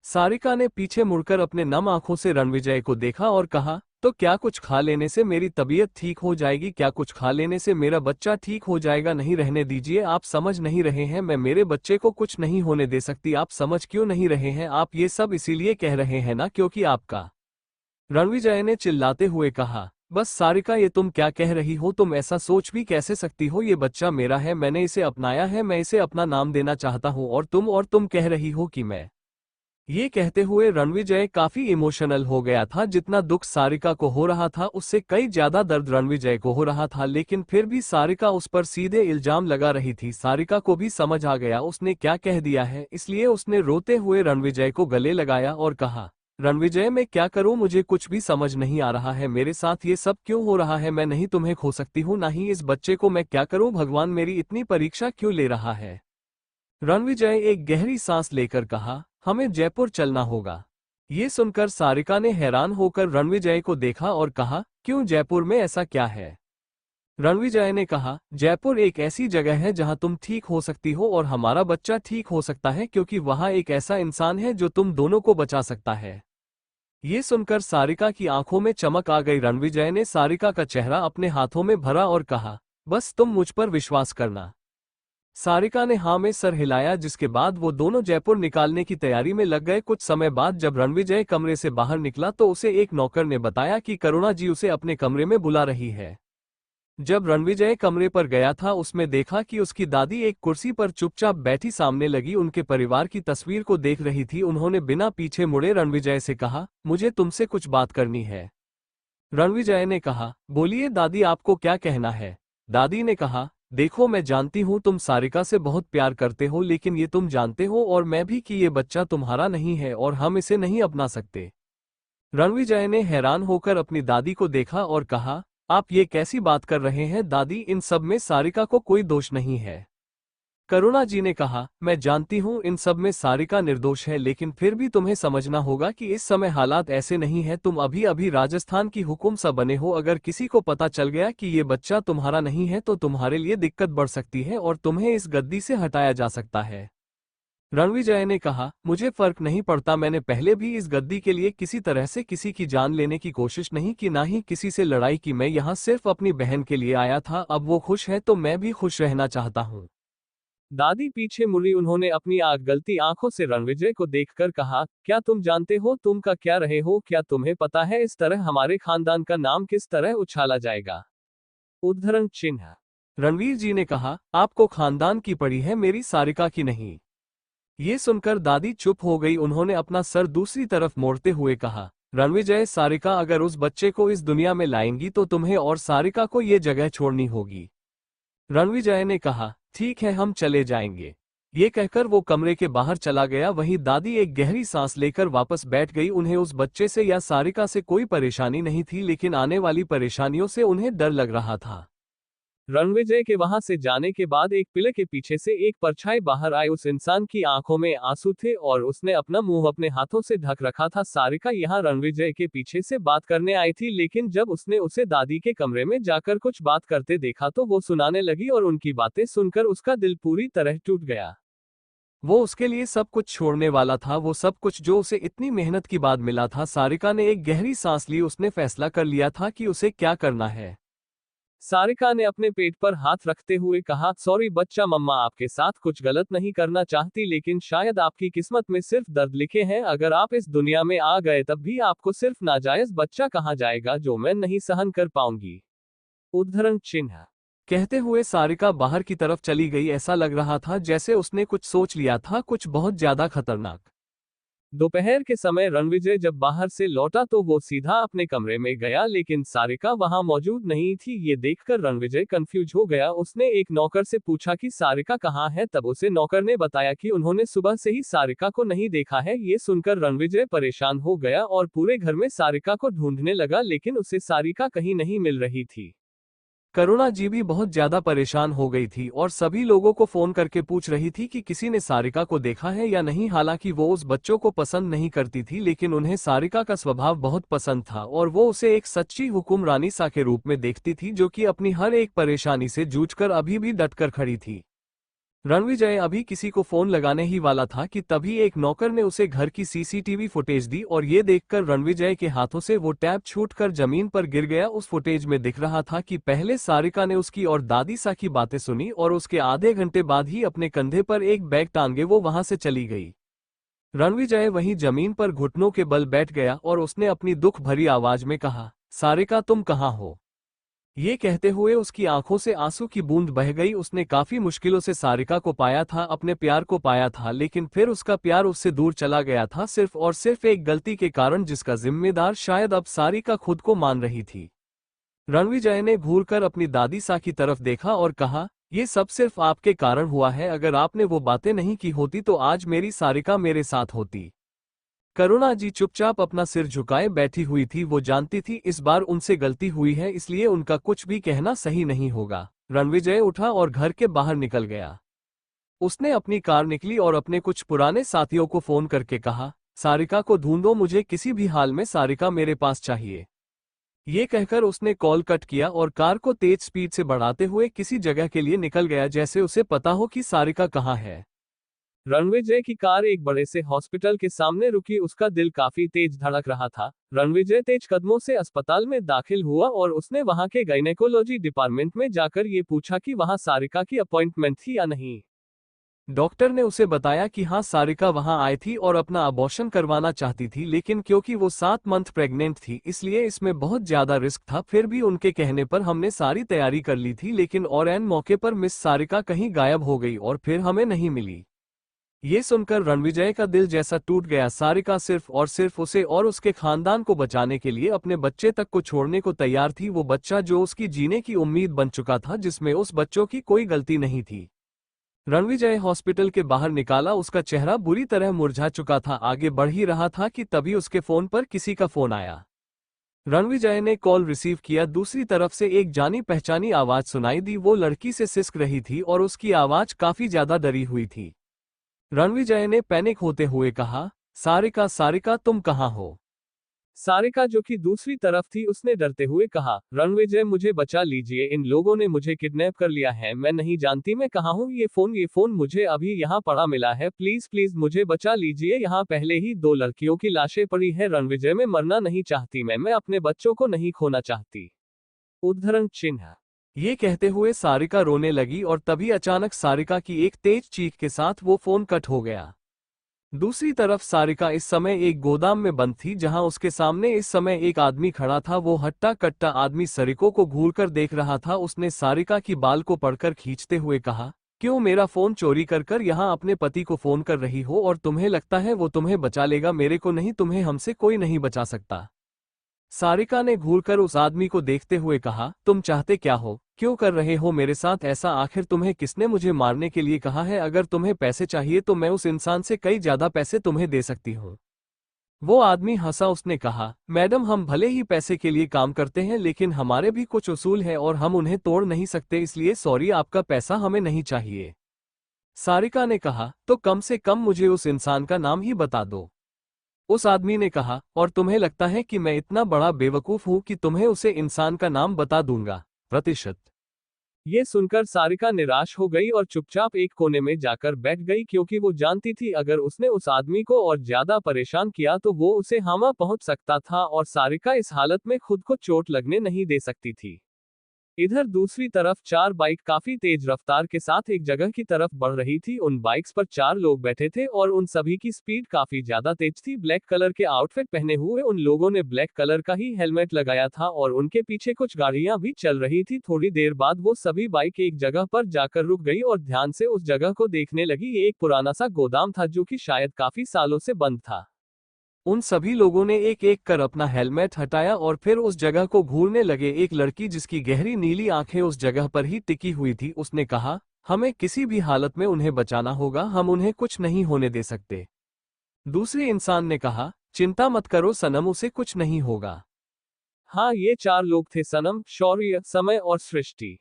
सारिका ने पीछे मुड़कर अपने नम आंखों से रणविजय को देखा और कहा, तो क्या कुछ खा लेने से मेरी तबीयत ठीक हो जाएगी? क्या कुछ खा लेने से मेरा बच्चा ठीक हो जाएगा? नहीं, रहने दीजिए, आप समझ नहीं रहे हैं। मैं मेरे बच्चे को कुछ नहीं होने दे सकती। आप समझ क्यों नहीं रहे हैं? आप ये सब इसीलिए कह रहे हैं ना क्योंकि आपका। रणविजय ने चिल्लाते हुए कहा, बस सारिका, ये तुम क्या कह रही हो? तुम ऐसा सोच भी कैसे सकती हो? ये बच्चा मेरा है, मैंने इसे अपनाया है, मैं इसे अपना नाम देना चाहता हूँ और तुम कह रही हो कि मैं ये कहते हुए रणविजय काफी इमोशनल हो गया था। जितना दुख सारिका को हो रहा था उससे कई ज्यादा दर्द रणविजय को हो रहा था, लेकिन फिर भी सारिका उस पर सीधे इल्जाम लगा रही थी। सारिका को भी समझ आ गया उसने क्या कह दिया है, इसलिए उसने रोते हुए रणविजय को गले लगाया और कहा, रणविजय मैं क्या करूं, मुझे कुछ भी समझ नहीं आ रहा है। मेरे साथ ये सब क्यों हो रहा है? मैं नहीं तुम्हें खो सकती हूँ, ना ही इस बच्चे को। मैं क्या करूं? भगवान मेरी इतनी परीक्षा क्यों ले रहा है? रणविजय एक गहरी सांस लेकर कहा, हमें जयपुर चलना होगा। ये सुनकर सारिका ने हैरान होकर रणविजय को देखा और कहा, क्यों, जयपुर में ऐसा क्या है? रणविजय ने कहा, जयपुर एक ऐसी जगह है जहां तुम ठीक हो सकती हो और हमारा बच्चा ठीक हो सकता है, क्योंकि वहां एक ऐसा इंसान है जो तुम दोनों को बचा सकता है। ये सुनकर सारिका की आंखों में चमक आ गई। रणविजय ने सारिका का चेहरा अपने हाथों में भरा और कहा, बस तुम मुझ पर विश्वास करना। सारिका ने हाँ में सर हिलाया, जिसके बाद वो दोनों जयपुर निकालने की तैयारी में लग गए। कुछ समय बाद जब रणविजय कमरे से बाहर निकला तो उसे एक नौकर ने बताया कि करुणा जी उसे अपने कमरे में बुला रही है। जब रणविजय कमरे पर गया था उसमें देखा कि उसकी दादी एक कुर्सी पर चुपचाप बैठी सामने लगी उनके परिवार की तस्वीर को देख रही थी। उन्होंने बिना पीछे मुड़े रणविजय से कहा, मुझे तुमसे कुछ बात करनी है। रणविजय ने कहा, बोलिए दादी, आपको क्या कहना है? दादी ने कहा, देखो मैं जानती हूँ तुम सारिका से बहुत प्यार करते हो, लेकिन ये तुम जानते हो और मैं भी कि ये बच्चा तुम्हारा नहीं है और हम इसे नहीं अपना सकते। रणविजय ने हैरान होकर अपनी दादी को देखा और कहा, आप ये कैसी बात कर रहे हैं दादी, इन सब में सारिका को कोई दोष नहीं है। करुणा जी ने कहा, मैं जानती हूँ इन सब में सारिका निर्दोष है, लेकिन फिर भी तुम्हें समझना होगा कि इस समय हालात ऐसे नहीं है। तुम अभी अभी राजस्थान की हुकुम सा बने हो, अगर किसी को पता चल गया कि ये बच्चा तुम्हारा नहीं है तो तुम्हारे लिए दिक्कत बढ़ सकती है और तुम्हें इस गद्दी से हटाया जा सकता है। रणविजय ने कहा, मुझे फर्क नहीं पड़ता, मैंने पहले भी इस गद्दी के लिए किसी तरह से किसी की जान लेने की कोशिश नहीं की, ना ही किसी से लड़ाई की। मैं यहाँ सिर्फ अपनी बहन के लिए आया था। अब वो खुश है तो मैं भी खुश रहना चाहता हूँ। दादी पीछे मुड़ी। उन्होंने अपनी आग गलती आंखों से रणविजय को देखकर कहा, क्या तुम जानते हो तुम का क्या रहे हो? क्या तुम्हें पता है इस तरह हमारे खानदान का नाम किस तरह उछाला जाएगा? उद्धरण चिन्ह। रणवीर जी ने कहा, आपको खानदान की पड़ी है, मेरी सारिका की नहीं। ये सुनकर दादी चुप हो गई। उन्होंने अपना सर दूसरी तरफ मोड़ते हुए कहा, रणविजय, सारिका अगर उस बच्चे को इस दुनिया में लाएंगी तो तुम्हें और सारिका को ये जगह छोड़नी होगी। रणविजय ने कहा, ठीक है, हम चले जाएंगे। ये कहकर वो कमरे के बाहर चला गया। वहीं दादी एक गहरी सांस लेकर वापस बैठ गई। उन्हें उस बच्चे से या सारिका से कोई परेशानी नहीं थी, लेकिन आने वाली परेशानियों से उन्हें डर लग रहा था। रणविजय के वहां से जाने के बाद एक पिलर के पीछे से एक परछाई बाहर आई। उस इंसान की आंखों में आंसू थे और उसने अपना मुंह अपने हाथों से ढक रखा था। सारिका यहाँ रणविजय के पीछे से बात करने आई थी, लेकिन जब उसने उसे दादी के कमरे में जाकर कुछ बात करते देखा तो वो सुनाने लगी और उनकी बातें सुनकर उसका दिल पूरी तरह टूट गया। वो उसके लिए सब कुछ छोड़ने वाला था, वो सब कुछ जो उसे इतनी मेहनत के बाद मिला था। सारिका ने एक गहरी सांस ली। उसने फैसला कर लिया था कि उसे क्या करना है। सारिका ने अपने पेट पर हाथ रखते हुए कहा, सॉरी बच्चा, मम्मा आपके साथ कुछ गलत नहीं करना चाहती, लेकिन शायद आपकी किस्मत में सिर्फ दर्द लिखे हैं। अगर आप इस दुनिया में आ गए तब भी आपको सिर्फ नाजायज बच्चा कहा जाएगा जो मैं नहीं सहन कर पाऊंगी। उद्धरण चिन्ह। कहते हुए सारिका बाहर की तरफ चली गई। ऐसा लग रहा था जैसे उसने कुछ सोच लिया था, कुछ बहुत ज्यादा खतरनाक। दोपहर के समय रणविजय जब बाहर से लौटा तो वो सीधा अपने कमरे में गया, लेकिन सारिका वहां मौजूद नहीं थी। ये देखकर रणविजय कंफ्यूज हो गया। उसने एक नौकर से पूछा कि सारिका कहाँ है। तब उसे नौकर ने बताया कि उन्होंने सुबह से ही सारिका को नहीं देखा है। ये सुनकर रणविजय परेशान हो गया और पूरे घर में सारिका को ढूंढने लगा, लेकिन उसे सारिका कहीं नहीं मिल रही थी। करुणा जी भी बहुत ज्यादा परेशान हो गई थी और सभी लोगों को फोन करके पूछ रही थी कि किसी ने सारिका को देखा है या नहीं। हालांकि वो उस बच्चों को पसंद नहीं करती थी, लेकिन उन्हें सारिका का स्वभाव बहुत पसंद था और वो उसे एक सच्ची हुक्मरानी सा के रूप में देखती थी, जो कि अपनी हर एक परेशानी से जूझकर अभी भी डटकर खड़ी थी। रणविजय अभी किसी को फोन लगाने ही वाला था कि तभी एक नौकर ने उसे घर की सीसीटीवी फुटेज दी और ये देखकर रणविजय के हाथों से वो टैब छूटकर जमीन पर गिर गया। उस फुटेज में दिख रहा था कि पहले सारिका ने उसकी और दादी सा की बातें सुनी और उसके आधे घंटे बाद ही अपने कंधे पर एक बैग टांगे वो वहां से चली गई। रणविजय वहीं जमीन पर घुटनों के बल बैठ गया और उसने अपनी दुख भरी आवाज में कहा, सारिका तुम कहाँ हो? ये कहते हुए उसकी आंखों से आंसू की बूंद बह गई। उसने काफी मुश्किलों से सारिका को पाया था, अपने प्यार को पाया था, लेकिन फिर उसका प्यार उससे दूर चला गया था, सिर्फ और सिर्फ एक गलती के कारण जिसका जिम्मेदार शायद अब सारिका खुद को मान रही थी। रणविजय ने घूरकर अपनी दादी सा की तरफ देखा और कहा, ये सब सिर्फ आपके कारण हुआ है। अगर आपने वो बातें नहीं की होती तो आज मेरी सारिका मेरे साथ होती। करुणा जी चुपचाप अपना सिर झुकाए बैठी हुई थी। वो जानती थी इस बार उनसे गलती हुई है, इसलिए उनका कुछ भी कहना सही नहीं होगा। रणविजय उठा और घर के बाहर निकल गया। उसने अपनी कार निकली और अपने कुछ पुराने साथियों को फोन करके कहा, सारिका को ढूंढो, मुझे किसी भी हाल में सारिका मेरे पास चाहिए। ये कहकर उसने कॉल कट किया और कार को तेज स्पीड से बढ़ाते हुए किसी जगह के लिए निकल गया, जैसे उसे पता हो कि सारिका कहाँ है। रणविजय की कार एक बड़े से हॉस्पिटल के सामने रुकी। उसका दिल काफी तेज धड़क रहा था। रणविजय तेज कदमों से अस्पताल में दाखिल हुआ और उसने वहां के गायनेकोलॉजी डिपार्टमेंट में जाकर ये पूछा कि वहां सारिका की अपॉइंटमेंट थी या नहीं। डॉक्टर ने उसे बताया कि हाँ, सारिका वहां आई थी और अपना अबॉर्शन करवाना चाहती थी, लेकिन क्योंकि वो 7 मंथ प्रेग्नेंट थी इसलिए इसमें बहुत ज्यादा रिस्क था। फिर भी उनके कहने पर हमने सारी तैयारी कर ली थी, लेकिन और ऐन मौके पर मिस सारिका कहीं गायब हो गई और फिर हमें नहीं मिली। ये सुनकर रणविजय का दिल जैसा टूट गया। सारिका सिर्फ और सिर्फ उसे और उसके खानदान को बचाने के लिए अपने बच्चे तक को छोड़ने को तैयार थी, वो बच्चा जो उसकी जीने की उम्मीद बन चुका था, जिसमें उस बच्चों की कोई गलती नहीं थी। रणविजय हॉस्पिटल के बाहर निकाला, उसका चेहरा बुरी तरह मुरझा चुका था। आगे बढ़ ही रहा था कि तभी उसके फोन पर किसी का फोन आया। रणविजय ने कॉल रिसीव किया। दूसरी तरफ से एक जानी पहचानी आवाज सुनाई दी। वो लड़की से सिसक रही थी और उसकी आवाज काफी ज्यादा डरी हुई थी। रणविजय ने पैनिक होते हुए कहा, सारिका, सारिका तुम कहाँ हो? सारिका जो कि दूसरी तरफ थी, उसने डरते हुए कहा, रणविजय मुझे बचा लीजिए, इन लोगों ने मुझे किडनैप कर लिया है, मैं नहीं जानती मैं कहाँ हूँ, ये फोन मुझे अभी यहाँ पड़ा मिला है, प्लीज प्लीज मुझे बचा लीजिए, यहाँ पहले ही 2 लड़कियों की लाशें पड़ी है, रणविजय मैं मरना नहीं चाहती, मैं अपने बच्चों को नहीं खोना चाहती। उद्धरण चिन्ह। ये कहते हुए सारिका रोने लगी और तभी अचानक सारिका की एक तेज चीख के साथ वो फोन कट हो गया। दूसरी तरफ सारिका इस समय एक गोदाम में बंद थी, जहां उसके सामने इस समय एक आदमी खड़ा था। वो हट्टा कट्टा आदमी सारिका को घूरकर देख रहा था। उसने सारिका की बाल को पकड़कर खींचते हुए कहा, क्यों मेरा फोन चोरी कर कर यहाँ अपने पति को फोन कर रही हो और तुम्हें लगता है वो तुम्हें बचा लेगा? मेरे को नहीं, तुम्हें हमसे कोई नहीं बचा सकता। सारिका ने घूरकर उस आदमी को देखते हुए कहा, तुम चाहते क्या हो? क्यों कर रहे हो मेरे साथ ऐसा? आखिर तुम्हें किसने मुझे मारने के लिए कहा है? अगर तुम्हें पैसे चाहिए तो मैं उस इंसान से कई ज्यादा पैसे तुम्हें दे सकती हूँ। वो आदमी हंसा। उसने कहा, मैडम हम भले ही पैसे के लिए काम करते हैं, लेकिन हमारे भी कुछ उसूल है और हम उन्हें तोड़ नहीं सकते, इसलिए सॉरी, आपका पैसा हमें नहीं चाहिए। सारिका ने कहा, तो कम से कम मुझे उस इंसान का नाम ही बता दो। उस आदमी ने कहा, और तुम्हें लगता है कि मैं इतना बड़ा बेवकूफ हूं कि तुम्हें उसे इंसान का नाम बता दूंगा? प्रतिशत। ये सुनकर सारिका निराश हो गई और चुपचाप एक कोने में जाकर बैठ गई, क्योंकि वो जानती थी अगर उसने उस आदमी को और ज्यादा परेशान किया तो वो उसे हामा पहुंच सकता था और सारिका इस हालत में खुद को चोट लगने नहीं दे सकती थी। इधर दूसरी तरफ 4 बाइक काफी तेज रफ्तार के साथ एक जगह की तरफ बढ़ रही थी। उन बाइक्स पर 4 लोग बैठे थे और उन सभी की स्पीड काफी ज्यादा तेज थी। ब्लैक कलर के आउटफिट पहने हुए उन लोगों ने ब्लैक कलर का ही हेलमेट लगाया था और उनके पीछे कुछ गाड़ियां भी चल रही थी। थोड़ी देर बाद वो सभी बाइक एक जगह पर जाकर रुक गई और ध्यान से उस जगह को देखने लगी। ये एक पुराना सा गोदाम था जो कि शायद काफी सालों से बंद था। उन सभी लोगों ने एक एक कर अपना हेलमेट हटाया और फिर उस जगह को घूरने लगे। एक लड़की जिसकी गहरी नीली आंखें उस जगह पर ही टिकी हुई थी, उसने कहा, हमें किसी भी हालत में उन्हें बचाना होगा, हम उन्हें कुछ नहीं होने दे सकते। दूसरे इंसान ने कहा, चिंता मत करो सनम, उसे कुछ नहीं होगा। हाँ, ये 4 लोग थे सनम, शौर्य, समय और सृष्टि।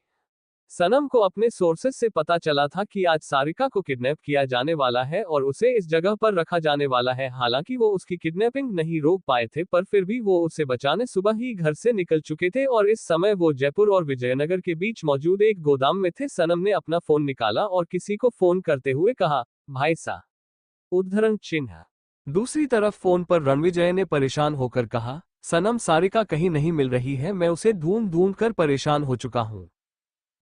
सनम को अपने सोर्सेस से पता चला था कि आज सारिका को किडनैप किया जाने वाला है और उसे इस जगह पर रखा जाने वाला है। हालांकि वो उसकी किडनैपिंग नहीं रोक पाए थे, पर फिर भी वो उसे बचाने सुबह ही घर से निकल चुके थे और इस समय वो जयपुर और विजयनगर के बीच मौजूद एक गोदाम में थे। सनम ने अपना फोन निकाला और किसी को फोन करते हुए कहा, भाई सा। उद्धरण चिन्ह। दूसरी तरफ फोन पर रणविजय ने परेशान होकर कहा, सनम, सारिका कहीं नहीं मिल रही है, मैं उसे ढूंढ ढूंढ कर परेशान हो चुका हूँ।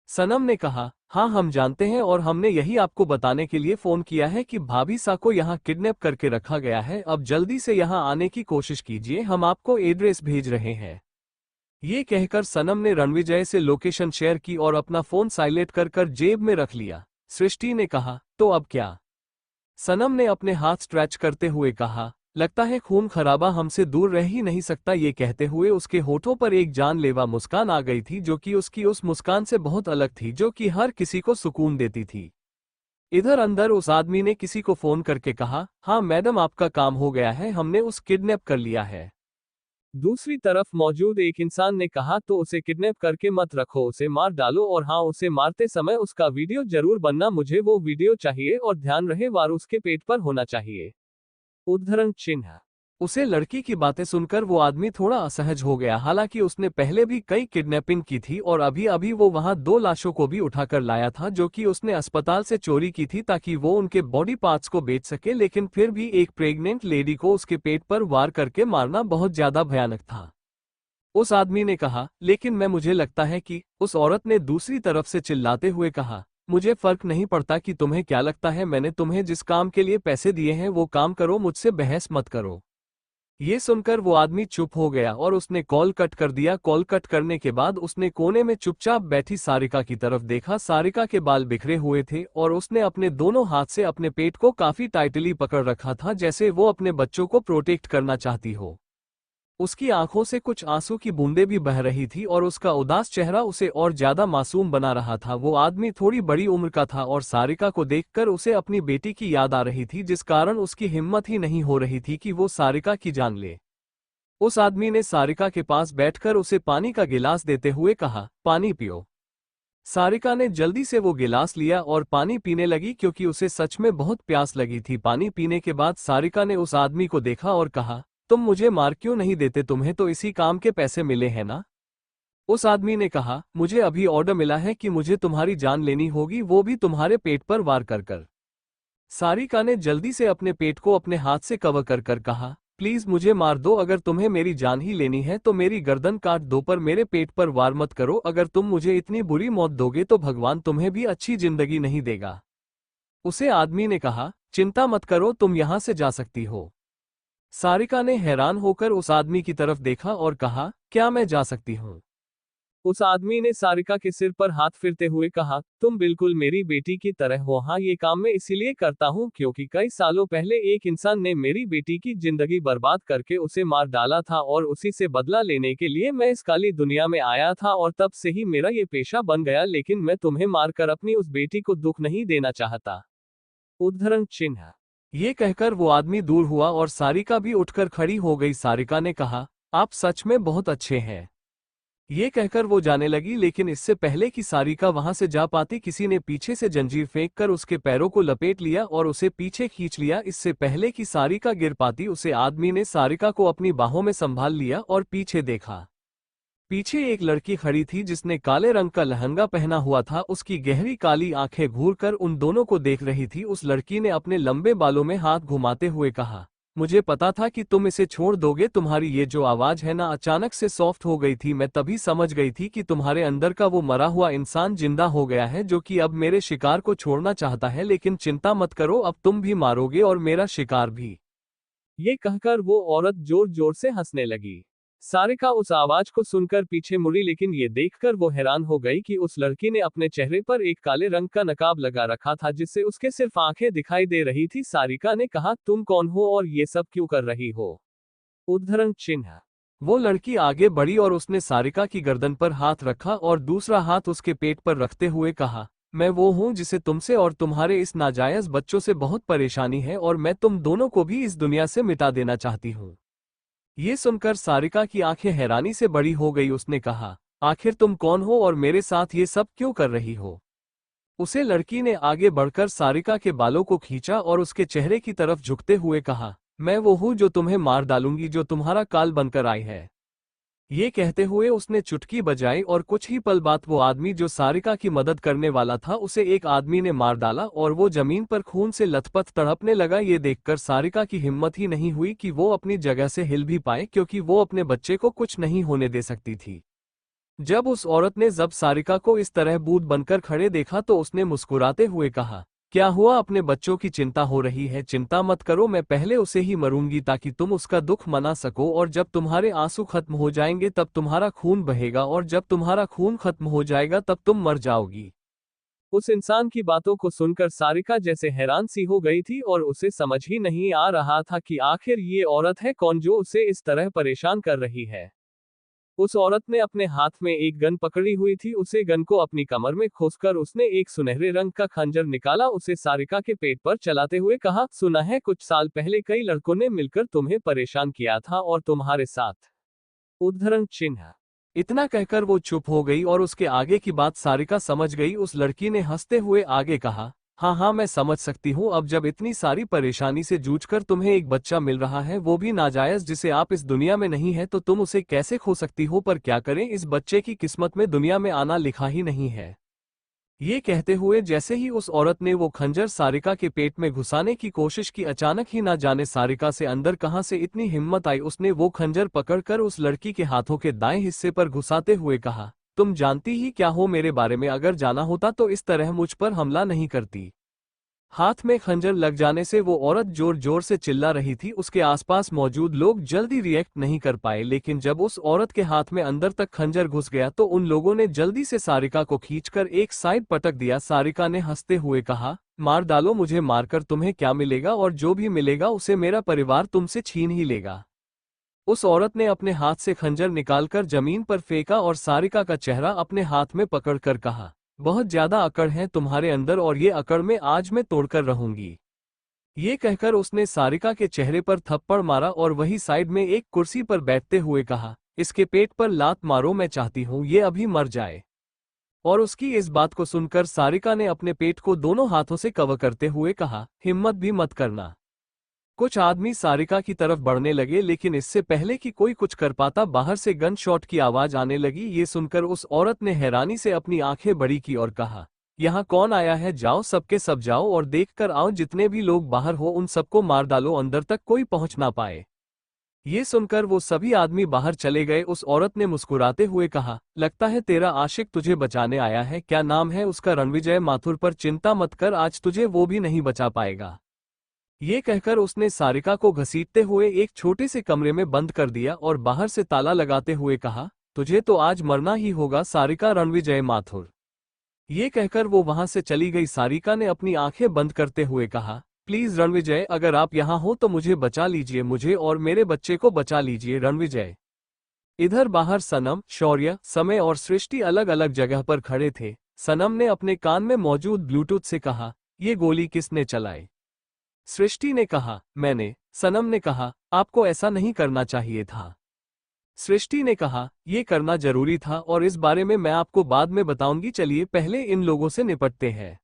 सनम ने कहा, हाँ हम जानते हैं और हमने यही आपको बताने के लिए फोन किया है कि भाभी सा को यहाँ किडनैप करके रखा गया है। अब जल्दी से यहाँ आने की कोशिश कीजिए, हम आपको एड्रेस भेज रहे हैं। ये कहकर सनम ने रणविजय से लोकेशन शेयर की और अपना फोन साइलेंट कर जेब में रख लिया। सृष्टि ने कहा, तो अब क्या? सनम ने अपने हाथ स्ट्रेच करते हुए कहा, लगता है खून खराबा हमसे दूर रह ही नहीं सकता। ये कहते हुए उसके होठों पर एक जानलेवा मुस्कान आ गई थी, जो कि उसकी उस मुस्कान से बहुत अलग थी, जो कि हर किसी को सुकून देती थी। इधर अंदर उस आदमी ने किसी को फोन करके कहा, हाँ मैडम, आपका काम हो गया है, हमने उस किडनैप कर लिया है। दूसरी तरफ मौजूद एक इंसान ने कहा, तो उसे किडनैप करके मत रखो, उसे मार डालो, और हाँ, उसे मारते समय उसका वीडियो जरूर बनना, मुझे वो वीडियो चाहिए, और ध्यान रहे वार उसके पेट पर होना चाहिए। उद्धरण चिन्ह। उसे लड़की की बातें सुनकर वो आदमी थोड़ा असहज हो गया। हालांकि उसने पहले भी कई किडनैपिंग की थी और अभी अभी वो वहां 2 लाशों को भी उठाकर लाया था, जो कि उसने अस्पताल से चोरी की थी ताकि वो उनके बॉडी पार्ट्स को बेच सके। लेकिन फिर भी एक प्रेग्नेंट लेडी को उसके पेट पर वार करके मारना बहुत ज्यादा भयानक था। उस आदमी ने कहा, लेकिन मुझे लगता है कि उस औरत ने दूसरी तरफ से चिल्लाते हुए कहा, मुझे फर्क नहीं पड़ता कि तुम्हें क्या लगता है, मैंने तुम्हें जिस काम के लिए पैसे दिए हैं वो काम करो, मुझसे बहस मत करो। ये सुनकर वो आदमी चुप हो गया और उसने कॉल कट कर दिया। कॉल कट करने के बाद उसने कोने में चुपचाप बैठी सारिका की तरफ देखा। सारिका के बाल बिखरे हुए थे और उसने अपने दोनों हाथ से अपने पेट को काफी टाइटली पकड़ रखा था, जैसे वो अपने बच्चों को प्रोटेक्ट करना चाहती हो। उसकी आंखों से कुछ आंसू की बूंदें भी बह रही थी और उसका उदास चेहरा उसे और ज्यादा मासूम बना रहा था। वो आदमी थोड़ी बड़ी उम्र का था और सारिका को देखकर उसे अपनी बेटी की याद आ रही थी, जिस कारण उसकी हिम्मत ही नहीं हो रही थी कि वो सारिका की जान ले। उस आदमी ने सारिका के पास बैठकर उसे पानी का गिलास देते हुए कहा, पानी पियो। सारिका ने जल्दी से वो गिलास लिया और पानी पीने लगी, क्योंकि उसे सच में बहुत प्यास लगी थी। पानी पीने के बाद सारिका ने उस आदमी को देखा और कहा, तुम मुझे मार क्यों नहीं देते, तुम्हें तो इसी काम के पैसे मिले हैं ना? उस आदमी ने कहा, मुझे अभी ऑर्डर मिला है कि मुझे तुम्हारी जान लेनी होगी, वो भी तुम्हारे पेट पर वार कर। सारिका ने जल्दी से अपने पेट को अपने हाथ से कवर कर कहा, प्लीज मुझे मार दो, अगर तुम्हें मेरी जान ही लेनी है तो मेरी गर्दन काट दो, पर मेरे पेट पर वार मत करो। अगर तुम मुझे इतनी बुरी मौत दोगे तो भगवान तुम्हें भी अच्छी जिंदगी नहीं देगा। उसे आदमी ने कहा, चिंता मत करो, तुम यहां से जा सकती हो। सारिका ने हैरान होकर उस आदमी की तरफ देखा और कहा, क्या मैं जा सकती हूँ? उस आदमी ने सारिका के सिर पर हाथ फिरते हुए कहा, तुम बिल्कुल मेरी बेटी की तरह हो। हाँ, ये काम मैं इसीलिए करता हूँ क्योंकि कई सालों पहले एक इंसान ने मेरी बेटी की जिंदगी बर्बाद करके उसे मार डाला था, और उसी से बदला लेने के लिए मैं इस काली दुनिया में आया था, और तब से ही मेरा ये पेशा बन गया। लेकिन मैं तुम्हें मारकर अपनी उस बेटी को दुख नहीं देना चाहता। उद्धरण चिन्ह। ये कहकर वो आदमी दूर हुआ और सारिका भी उठकर खड़ी हो गई। सारिका ने कहा, आप सच में बहुत अच्छे हैं। ये कहकर वो जाने लगी, लेकिन इससे पहले कि सारिका वहां से जा पाती, किसी ने पीछे से जंजीर फेंककर उसके पैरों को लपेट लिया और उसे पीछे खींच लिया। इससे पहले कि सारिका गिर पाती, उसे आदमी ने सारिका को अपनी बाहों में संभाल लिया और पीछे देखा। पीछे एक लड़की खड़ी थी जिसने काले रंग का लहंगा पहना हुआ था। उसकी गहरी काली आंखें घूरकर उन दोनों को देख रही थी। उस लड़की ने अपने लंबे बालों में हाथ घुमाते हुए कहा, मुझे पता था कि तुम इसे छोड़ दोगे, तुम्हारी ये जो आवाज है ना, अचानक से सॉफ्ट हो गई थी। मैं तभी समझ गई थी कि तुम्हारे अंदर का वो मरा हुआ इंसान जिंदा हो गया है, जो कि अब मेरे शिकार को छोड़ना चाहता है। लेकिन चिंता मत करो, अब तुम भी मारोगे और मेरा शिकार भी। ये कहकर वो औरत जोर जोर से हंसने लगी। सारिका उस आवाज को सुनकर पीछे मुड़ी, लेकिन ये देखकर वो हैरान हो गई कि उस लड़की ने अपने चेहरे पर एक काले रंग का नकाब लगा रखा था, जिससे उसके सिर्फ आंखें दिखाई दे रही थी। सारिका ने कहा, तुम कौन हो और ये सब क्यों कर रही हो? उद्धरण चिन्ह। वो लड़की आगे बढ़ी और उसने सारिका की गर्दन पर हाथ रखा और दूसरा हाथ उसके पेट पर रखते हुए कहा, मैं वो हूं जिसे तुमसे और तुम्हारे इस नाजायज बच्चों से बहुत परेशानी है, और मैं तुम दोनों को भी इस दुनिया से मिटा देना चाहती हूँ। ये सुनकर सारिका की आंखें हैरानी से बड़ी हो गई। उसने कहा, आखिर तुम कौन हो और मेरे साथ ये सब क्यों कर रही हो? उसे लड़की ने आगे बढ़कर सारिका के बालों को खींचा और उसके चेहरे की तरफ झुकते हुए कहा, मैं वो हूं जो तुम्हें मार डालूंगी, जो तुम्हारा काल बनकर आई है। ये कहते हुए उसने चुटकी बजाई और कुछ ही पल बाद वो आदमी जो सारिका की मदद करने वाला था, उसे एक आदमी ने मार डाला और वो जमीन पर खून से लथपथ तड़पने लगा। ये देखकर सारिका की हिम्मत ही नहीं हुई कि वो अपनी जगह से हिल भी पाए, क्योंकि वो अपने बच्चे को कुछ नहीं होने दे सकती थी। जब उस औरत ने जब सारिका को इस तरह बूंद बनकर खड़े देखा तो उसने मुस्कुराते हुए कहा, क्या हुआ, अपने बच्चों की चिंता हो रही है? चिंता मत करो, मैं पहले उसे ही मरूंगी ताकि तुम उसका दुख मना सको, और जब तुम्हारे आंसू खत्म हो जाएंगे तब तुम्हारा खून बहेगा, और जब तुम्हारा खून खत्म हो जाएगा तब तुम मर जाओगी। उस इंसान की बातों को सुनकर सारिका जैसे हैरान सी हो गई थी और उसे समझ ही नहीं आ रहा था कि आखिर ये औरत है कौन जो उसे इस तरह परेशान कर रही है। उस औरत ने अपने हाथ में एक गन पकड़ी हुई थी, उसे गन को अपनी कमर में खोसकर उसने एक सुनहरे रंग का खंजर निकाला, उसे सारिका के पेट पर चलाते हुए कहा, सुना है कुछ साल पहले कई लड़कों ने मिलकर तुम्हें परेशान किया था और तुम्हारे साथ उद्धरण चिन्ह। इतना कहकर वो चुप हो गई और उसके आगे की बात सारिका समझ गई। उस लड़की ने हंसते हुए आगे कहा, हाँ हाँ मैं समझ सकती हूँ, अब जब इतनी सारी परेशानी से जूझकर तुम्हें एक बच्चा मिल रहा है, वो भी नाजायज, जिसे आप इस दुनिया में नहीं है, तो तुम उसे कैसे खो सकती हो? पर क्या करें, इस बच्चे की किस्मत में दुनिया में आना लिखा ही नहीं है। ये कहते हुए जैसे ही उस औरत ने वो खंजर सारिका के पेट में घुसाने की कोशिश की, अचानक ही ना जाने सारिका से अंदर कहां से इतनी हिम्मत आई, उसने वो खंजर पकड़कर उस लड़की के हाथों के दाएं हिस्से पर घुसाते हुए कहा, तुम जानती ही क्या हो मेरे बारे में? अगर जाना होता तो इस तरह मुझ पर हमला नहीं करती। हाथ में खंजर लग जाने से वो औरत जोर जोर से चिल्ला रही थी। उसके आसपास मौजूद लोग जल्दी रिएक्ट नहीं कर पाए, लेकिन जब उस औरत के हाथ में अंदर तक खंजर घुस गया तो उन लोगों ने जल्दी से सारिका को खींचकर एक साइड पटक दिया। सारिका ने हंसते हुए कहा, मार डालो मुझे, मारकर तुम्हें क्या मिलेगा? और जो भी मिलेगा उसे मेरा परिवार तुमसे छीन ही लेगा। उस औरत ने अपने हाथ से खंजर निकालकर जमीन पर फेंका और सारिका का चेहरा अपने हाथ में पकड़कर कहा, बहुत ज्यादा अकड़ है तुम्हारे अंदर, और ये अकड़ में आज मैं तोड़कर रहूंगी। ये कहकर उसने सारिका के चेहरे पर थप्पड़ मारा और वही साइड में एक कुर्सी पर बैठते हुए कहा, इसके पेट पर लात मारो, मैं चाहती हूँ ये अभी मर जाए। और उसकी इस बात को सुनकर सारिका ने अपने पेट को दोनों हाथों से कवर करते हुए कहा, हिम्मत भी मत करना। कुछ आदमी सारिका की तरफ बढ़ने लगे, लेकिन इससे पहले कि कोई कुछ कर पाता बाहर से गन शॉट की आवाज आने लगी। ये सुनकर उस औरत ने हैरानी से अपनी आंखें बड़ी की और कहा, यहाँ कौन आया है? जाओ सबके सब जाओ और देख कर आओ, जितने भी लोग बाहर हो उन सबको मार डालो, अंदर तक कोई पहुंच ना पाए। ये सुनकर वो सभी आदमी बाहर चले गए। उस औरत ने मुस्कुराते हुए कहा, लगता है तेरा आशिक तुझे बचाने आया है। क्या नाम है उसका? रणविजय माथुर। पर चिंता मत कर, आज तुझे वो भी नहीं बचा पाएगा। ये कहकर उसने सारिका को घसीटते हुए एक छोटे से कमरे में बंद कर दिया और बाहर से ताला लगाते हुए कहा, तुझे तो आज मरना ही होगा सारिका रणविजय माथुर। ये कहकर वो वहां से चली गई। सारिका ने अपनी आंखें बंद करते हुए कहा, प्लीज रणविजय, अगर आप यहाँ हो तो मुझे बचा लीजिए, मुझे और मेरे बच्चे को बचा लीजिए रणविजय। इधर बाहर सनम, शौर्य, समय और सृष्टि अलग अलग जगह पर खड़े थे। सनम ने अपने कान में मौजूद ब्लूटूथ से कहा, ये गोली किसने चलाई? सृष्टि ने कहा, मैंने। सनम ने कहा, आपको ऐसा नहीं करना चाहिए था। सृष्टि ने कहा, ये करना जरूरी था और इस बारे में मैं आपको बाद में बताऊंगी, चलिए पहले इन लोगों से निपटते हैं।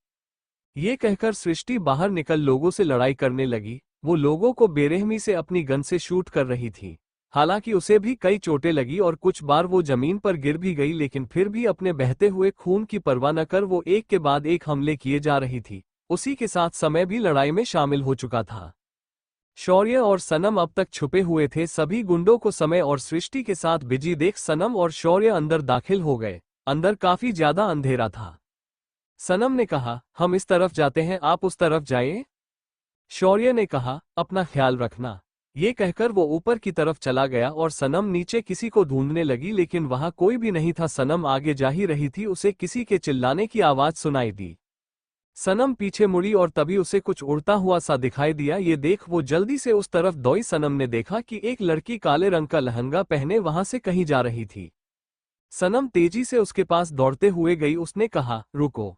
ये कहकर सृष्टि बाहर निकल लोगों से लड़ाई करने लगी। वो लोगों को बेरहमी से अपनी गन से शूट कर रही थी। हालांकि उसे भी कई चोटें लगी और कुछ बार वो जमीन पर गिर भी गई, लेकिन फिर भी अपने बहते हुए खून की परवाह न कर वो एक के बाद एक हमले किए जा रही थी। उसी के साथ समय भी लड़ाई में शामिल हो चुका था। शौर्य और सनम अब तक छुपे हुए थे। सभी गुंडों को समय और सृष्टि के साथ बिजी देख सनम और शौर्य अंदर दाखिल हो गए। अंदर काफी ज्यादा अंधेरा था। सनम ने कहा, हम इस तरफ जाते हैं, आप उस तरफ जाइए। शौर्य ने कहा, अपना ख्याल रखना। ये कहकर वो ऊपर की तरफ चला गया और सनम नीचे किसी को ढूंढने लगी, लेकिन वहां कोई भी नहीं था। सनम आगे जा ही रही थी, उसे किसी के चिल्लाने की आवाज सुनाई दी। सनम पीछे मुड़ी और तभी उसे कुछ उड़ता हुआ सा दिखाई दिया। ये देख वो जल्दी से उस तरफ दौड़ी। सनम ने देखा कि एक लड़की काले रंग का लहंगा पहने वहां से कहीं जा रही थी। सनम तेजी से उसके पास दौड़ते हुए गई। उसने कहा, रुको।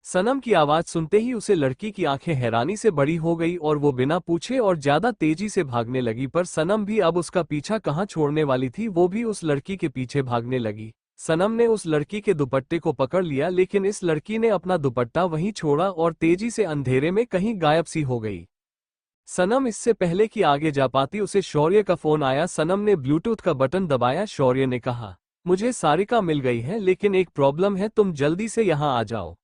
सनम की आवाज सुनते ही उसे लड़की की आंखें हैरानी से बड़ी हो गई और वो बिना पूछे और ज्यादा तेजी से भागने लगी। पर सनम भी अब उसका पीछा कहाँ छोड़ने वाली थी, वो भी उस लड़की के पीछे भागने लगी। सनम ने उस लड़की के दुपट्टे को पकड़ लिया, लेकिन इस लड़की ने अपना दुपट्टा वहीं छोड़ा और तेजी से अंधेरे में कहीं गायब सी हो गई। सनम इससे पहले कि आगे जा पाती उसे शौर्य का फोन आया। सनम ने ब्लूटूथ का बटन दबाया। शौर्य ने कहा, मुझे सारिका मिल गई है, लेकिन एक प्रॉब्लम है, तुम जल्दी से यहाँ आ जाओ।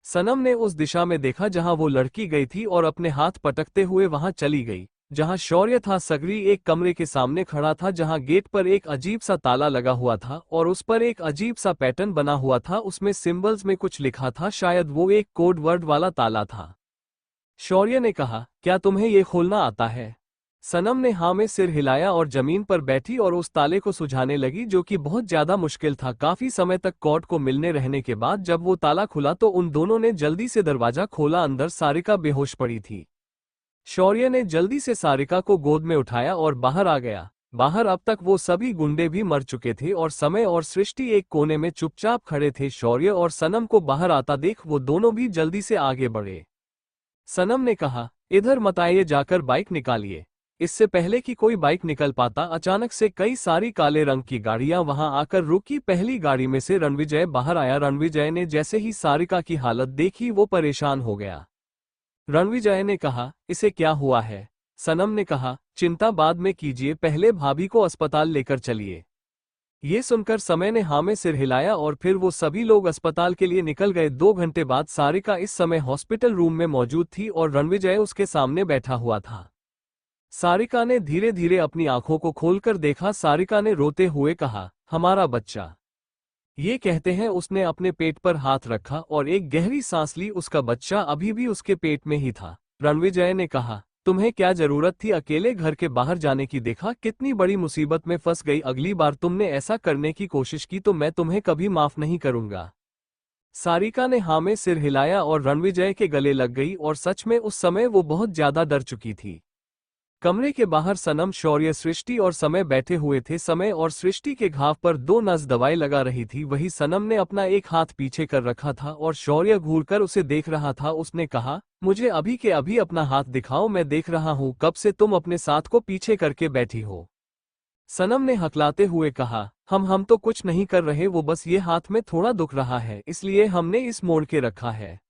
सनम ने उस दिशा में देखा जहां वो लड़की गई थी और अपने हाथ पटकते हुए वहां चली गई। जहां शौर्य था, सगरी एक कमरे के सामने खड़ा था जहां गेट पर एक अजीब सा ताला लगा हुआ था और उस पर एक अजीब सा पैटर्न बना हुआ था। उसमें सिंबल्स में कुछ लिखा था, शायद वो एक कोड वर्ड वाला ताला था। शौर्य ने कहा, क्या तुम्हें ये खोलना आता है? सनम ने हाँ में सिर हिलाया और जमीन पर बैठी और उस ताले को सुझाने लगी, जो कि बहुत ज्यादा मुश्किल था। काफी समय तक कॉर्ड को मिलने रहने के बाद जब वो ताला खुला तो उन दोनों ने जल्दी से दरवाजा खोला। अंदर सारिका बेहोश पड़ी थी। शौर्य ने जल्दी से सारिका को गोद में उठाया और बाहर आ गया। बाहर अब तक वो सभी गुंडे भी मर चुके थे और समय और सृष्टि एक कोने में चुपचाप खड़े थे। शौर्य और सनम को बाहर आता देख वो दोनों भी जल्दी से आगे बढ़े। सनम ने कहा, इधर मत आइए, जाकर बाइक निकालिए। इससे पहले कि कोई बाइक निकल पाता, अचानक से कई सारी काले रंग की गाड़ियां वहां आकर रुकी। पहली गाड़ी में से रणविजय बाहर आया। रणविजय ने जैसे ही सारिका की हालत देखी वो परेशान हो गया। रणविजय ने कहा, इसे क्या हुआ है? सनम ने कहा, चिंता बाद में कीजिए, पहले भाभी को अस्पताल लेकर चलिए। ये सुनकर समय ने हाँ में सिर हिलाया और फिर वो सभी लोग अस्पताल के लिए निकल गए। 2 घंटे बाद सारिका इस समय हॉस्पिटल रूम में मौजूद थी और रणविजय उसके सामने बैठा हुआ था। सारिका ने धीरे धीरे अपनी आंखों को खोलकर देखा। सारिका ने रोते हुए कहा, हमारा बच्चा। ये कहते हैं उसने अपने पेट पर हाथ रखा और एक गहरी सांस ली। उसका बच्चा अभी भी उसके पेट में ही था। रणविजय ने कहा, तुम्हें क्या जरूरत थी अकेले घर के बाहर जाने की? देखा कितनी बड़ी मुसीबत में फंस गई। अगली बार तुमने ऐसा करने की कोशिश की तो मैं तुम्हें कभी माफ नहीं करूंगा। सारिका ने हाँ में सिर हिलाया और रणविजय के गले लग गई और सच में उस समय वो बहुत ज्यादा डर चुकी थी। कमरे के बाहर सनम, शौर्य, सृष्टि और समय बैठे हुए थे। समय और सृष्टि के घाव पर 2 नस दवाई लगा रही थी। वही सनम ने अपना एक हाथ पीछे कर रखा था और शौर्य घूरकर उसे देख रहा था। उसने कहा, मुझे अभी के अभी अपना हाथ दिखाओ, मैं देख रहा हूं कब से तुम अपने साथ को पीछे करके बैठी हो। सनम ने हकलाते हुए कहा, हम तो कुछ नहीं कर रहे, वो बस ये हाथ में थोड़ा दुख रहा है इसलिए हमने इस मोड़ के रखा है।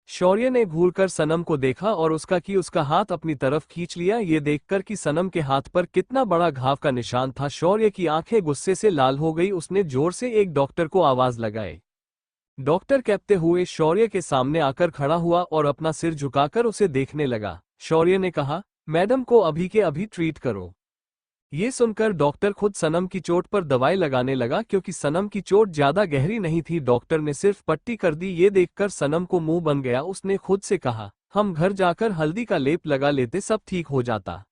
शौर्य ने घूरकर सनम को देखा और उसका हाथ अपनी तरफ खींच लिया। ये देखकर कि सनम के हाथ पर कितना बड़ा घाव का निशान था, शौर्य की आंखें गुस्से से लाल हो गई। उसने जोर से एक डॉक्टर को आवाज लगाई। डॉक्टर कहते हुए शौर्य के सामने आकर खड़ा हुआ और अपना सिर झुकाकर उसे देखने लगा। शौर्य ने कहा, मैडम को अभी के अभी ट्रीट करो। ये सुनकर डॉक्टर खुद सनम की चोट पर दवाई लगाने लगा, क्योंकि सनम की चोट ज्यादा गहरी नहीं थी। डॉक्टर ने सिर्फ पट्टी कर दी। ये देखकर सनम को मुंह बन गया। उसने खुद से कहा, हम घर जाकर हल्दी का लेप लगा लेते, सब ठीक हो जाता।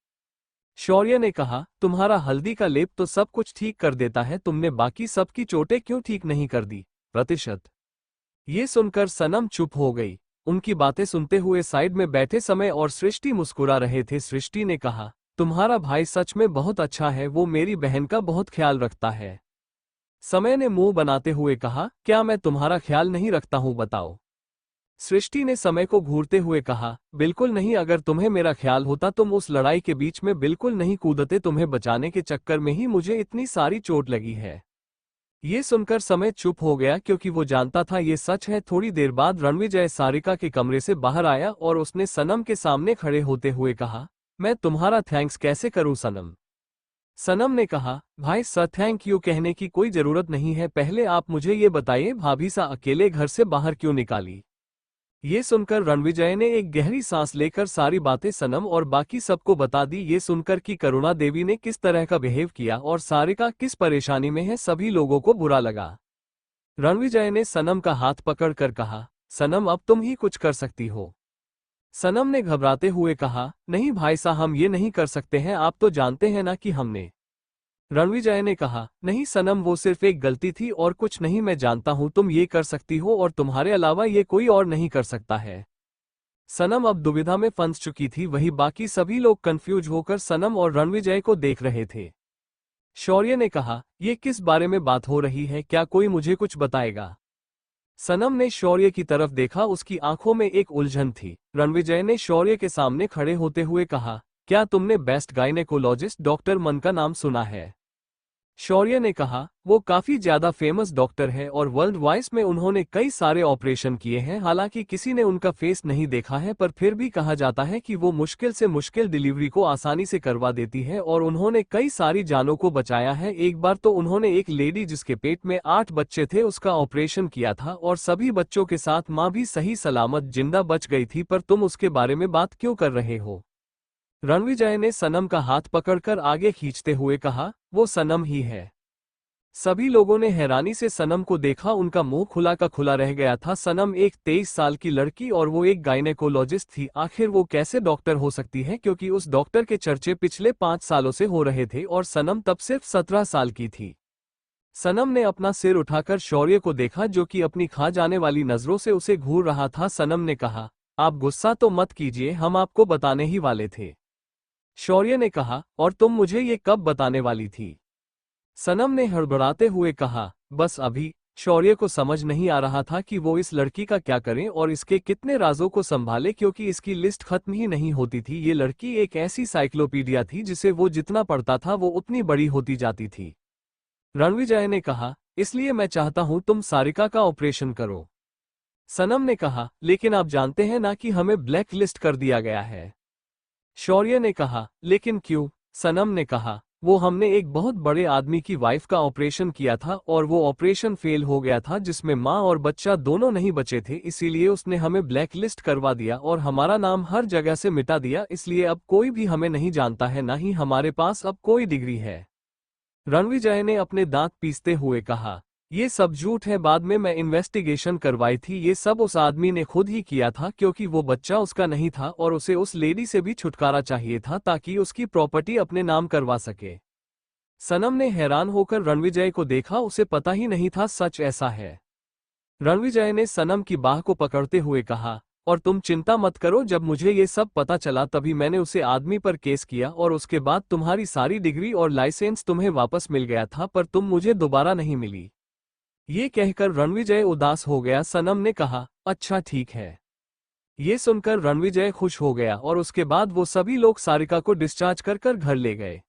शौर्य ने कहा, तुम्हारा हल्दी का लेप तो सब कुछ ठीक कर देता है, तुमने बाकी सबकी चोटें क्यों ठीक नहीं कर दी? प्रतिशत। ये सुनकर सनम चुप हो गई। उनकी बातें सुनते हुए साइड में बैठे समय और सृष्टि मुस्कुरा रहे थे। सृष्टि ने कहा, तुम्हारा भाई सच में बहुत अच्छा है, वो मेरी बहन का बहुत ख्याल रखता है। समय ने मुंह बनाते हुए कहा, क्या मैं तुम्हारा ख्याल नहीं रखता हूं, बताओ? सृष्टि ने समय को घूरते हुए कहा, बिल्कुल नहीं, अगर तुम्हें मेरा ख्याल होता तुम उस लड़ाई के बीच में बिल्कुल नहीं कूदते, तुम्हें बचाने के चक्कर में ही मुझे इतनी सारी चोट लगी है। ये सुनकर समय चुप हो गया, क्योंकि वो जानता था ये सच है। थोड़ी देर बाद रणविजय सारिका के कमरे से बाहर आया और उसने सनम के सामने खड़े होते हुए कहा, मैं तुम्हारा थैंक्स कैसे करूं सनम? सनम ने कहा, भाई सर, थैंक यू कहने की कोई जरूरत नहीं है, पहले आप मुझे ये बताइए भाभी सा अकेले घर से बाहर क्यों निकाली? ये सुनकर रणविजय ने एक गहरी सांस लेकर सारी बातें सनम और बाकी सबको बता दी। ये सुनकर कि करुणा देवी ने किस तरह का बिहेव किया और सारिका किस परेशानी में है, सभी लोगों को बुरा लगा। रणविजय ने सनम का हाथ पकड़कर कहा, सनम अब तुम ही कुछ कर सकती हो। सनम ने घबराते हुए कहा, नहीं भाई साहब, हम ये नहीं कर सकते हैं, आप तो जानते हैं ना कि हमने। रणविजय ने कहा, नहीं सनम, वो सिर्फ एक गलती थी और कुछ नहीं, मैं जानता हूं तुम ये कर सकती हो और तुम्हारे अलावा ये कोई और नहीं कर सकता है। सनम अब दुविधा में फंस चुकी थी। वही बाकी सभी लोग कंफ्यूज होकर सनम और रणविजय को देख रहे थे। शौर्य ने कहा, ये किस बारे में बात हो रही है, क्या कोई मुझे कुछ बताएगा? सनम ने शौर्य की तरफ देखा, उसकी आंखों में एक उलझन थी। रणविजय ने शौर्य के सामने खड़े होते हुए कहा, क्या तुमने बेस्ट गायनेकोलॉजिस्ट डॉक्टर मन का नाम सुना है? शौर्य ने कहा, वो काफी ज्यादा फेमस डॉक्टर है और वर्ल्ड वाइड में उन्होंने कई सारे ऑपरेशन किए हैं। हालांकि किसी ने उनका फेस नहीं देखा है, पर फिर भी कहा जाता है कि वो मुश्किल से मुश्किल डिलीवरी को आसानी से करवा देती है और उन्होंने कई सारी जानों को बचाया है। एक बार तो उन्होंने एक लेडी जिसके पेट में 8 बच्चे थे उसका ऑपरेशन किया था और सभी बच्चों के साथ माँ भी सही सलामत जिंदा बच गई थी। पर तुम उसके बारे में बात क्यों कर रहे हो? रणविजय ने सनम का हाथ पकड़कर आगे खींचते हुए कहा, वो सनम ही है। सभी लोगों ने हैरानी से सनम को देखा, उनका मुंह खुला का खुला रह गया था। सनम एक 23 साल की लड़की और वो एक गायनेकोलॉजिस्ट थी। आखिर वो कैसे डॉक्टर हो सकती है, क्योंकि उस डॉक्टर के चर्चे पिछले 5 सालों से हो रहे थे और सनम तब सिर्फ 17 साल की थी। सनम ने अपना सिर उठाकर शौर्य को देखा, जो कि अपनी खा जाने वाली नजरों से उसे घूर रहा था। सनम ने कहा, आप गुस्सा तो मत कीजिए, हम आपको बताने ही वाले थे। शौर्य ने कहा, और तुम मुझे ये कब बताने वाली थी? सनम ने हड़बड़ाते हुए कहा, बस अभी। शौर्य को समझ नहीं आ रहा था कि वो इस लड़की का क्या करें और इसके कितने राजों को संभाले, क्योंकि इसकी लिस्ट खत्म ही नहीं होती थी। ये लड़की एक ऐसी साइक्लोपीडिया थी जिसे वो जितना पढ़ता था वो उतनी बड़ी होती जाती थी। रणविजय ने कहा, इसलिए मैं चाहता हूं तुम सारिका का ऑपरेशन करो। सनम ने कहा, लेकिन आप जानते हैं ना कि हमें ब्लैक लिस्ट कर दिया गया है। शौर्य ने कहा, लेकिन क्यों? सनम ने कहा, वो हमने एक बहुत बड़े आदमी की वाइफ का ऑपरेशन किया था और वो ऑपरेशन फेल हो गया था, जिसमें माँ और बच्चा दोनों नहीं बचे थे। इसीलिए उसने हमें ब्लैक लिस्ट करवा दिया और हमारा नाम हर जगह से मिटा दिया। इसलिए अब कोई भी हमें नहीं जानता है, ना ही हमारे पास अब कोई डिग्री है। रणविजय ने अपने दांत पीसते हुए कहा, ये सब झूठ है। बाद में मैं इन्वेस्टिगेशन करवाई थी, ये सब उस आदमी ने खुद ही किया था, क्योंकि वो बच्चा उसका नहीं था और उसे उस लेडी से भी छुटकारा चाहिए था ताकि उसकी प्रॉपर्टी अपने नाम करवा सके। सनम ने हैरान होकर रणविजय को देखा, उसे पता ही नहीं था सच ऐसा है। रणविजय ने सनम की बाह को पकड़ते हुए कहा, और तुम चिंता मत करो, जब मुझे ये सब पता चला तभी मैंने उसे आदमी पर केस किया और उसके बाद तुम्हारी सारी डिग्री और लाइसेंस तुम्हें वापस मिल गया था, पर तुम मुझे दोबारा नहीं मिली। ये कहकर रणविजय उदास हो गया। सनम ने कहा, अच्छा ठीक है। ये सुनकर रणविजय खुश हो गया और उसके बाद वो सभी लोग सारिका को डिस्चार्ज कर घर ले गए।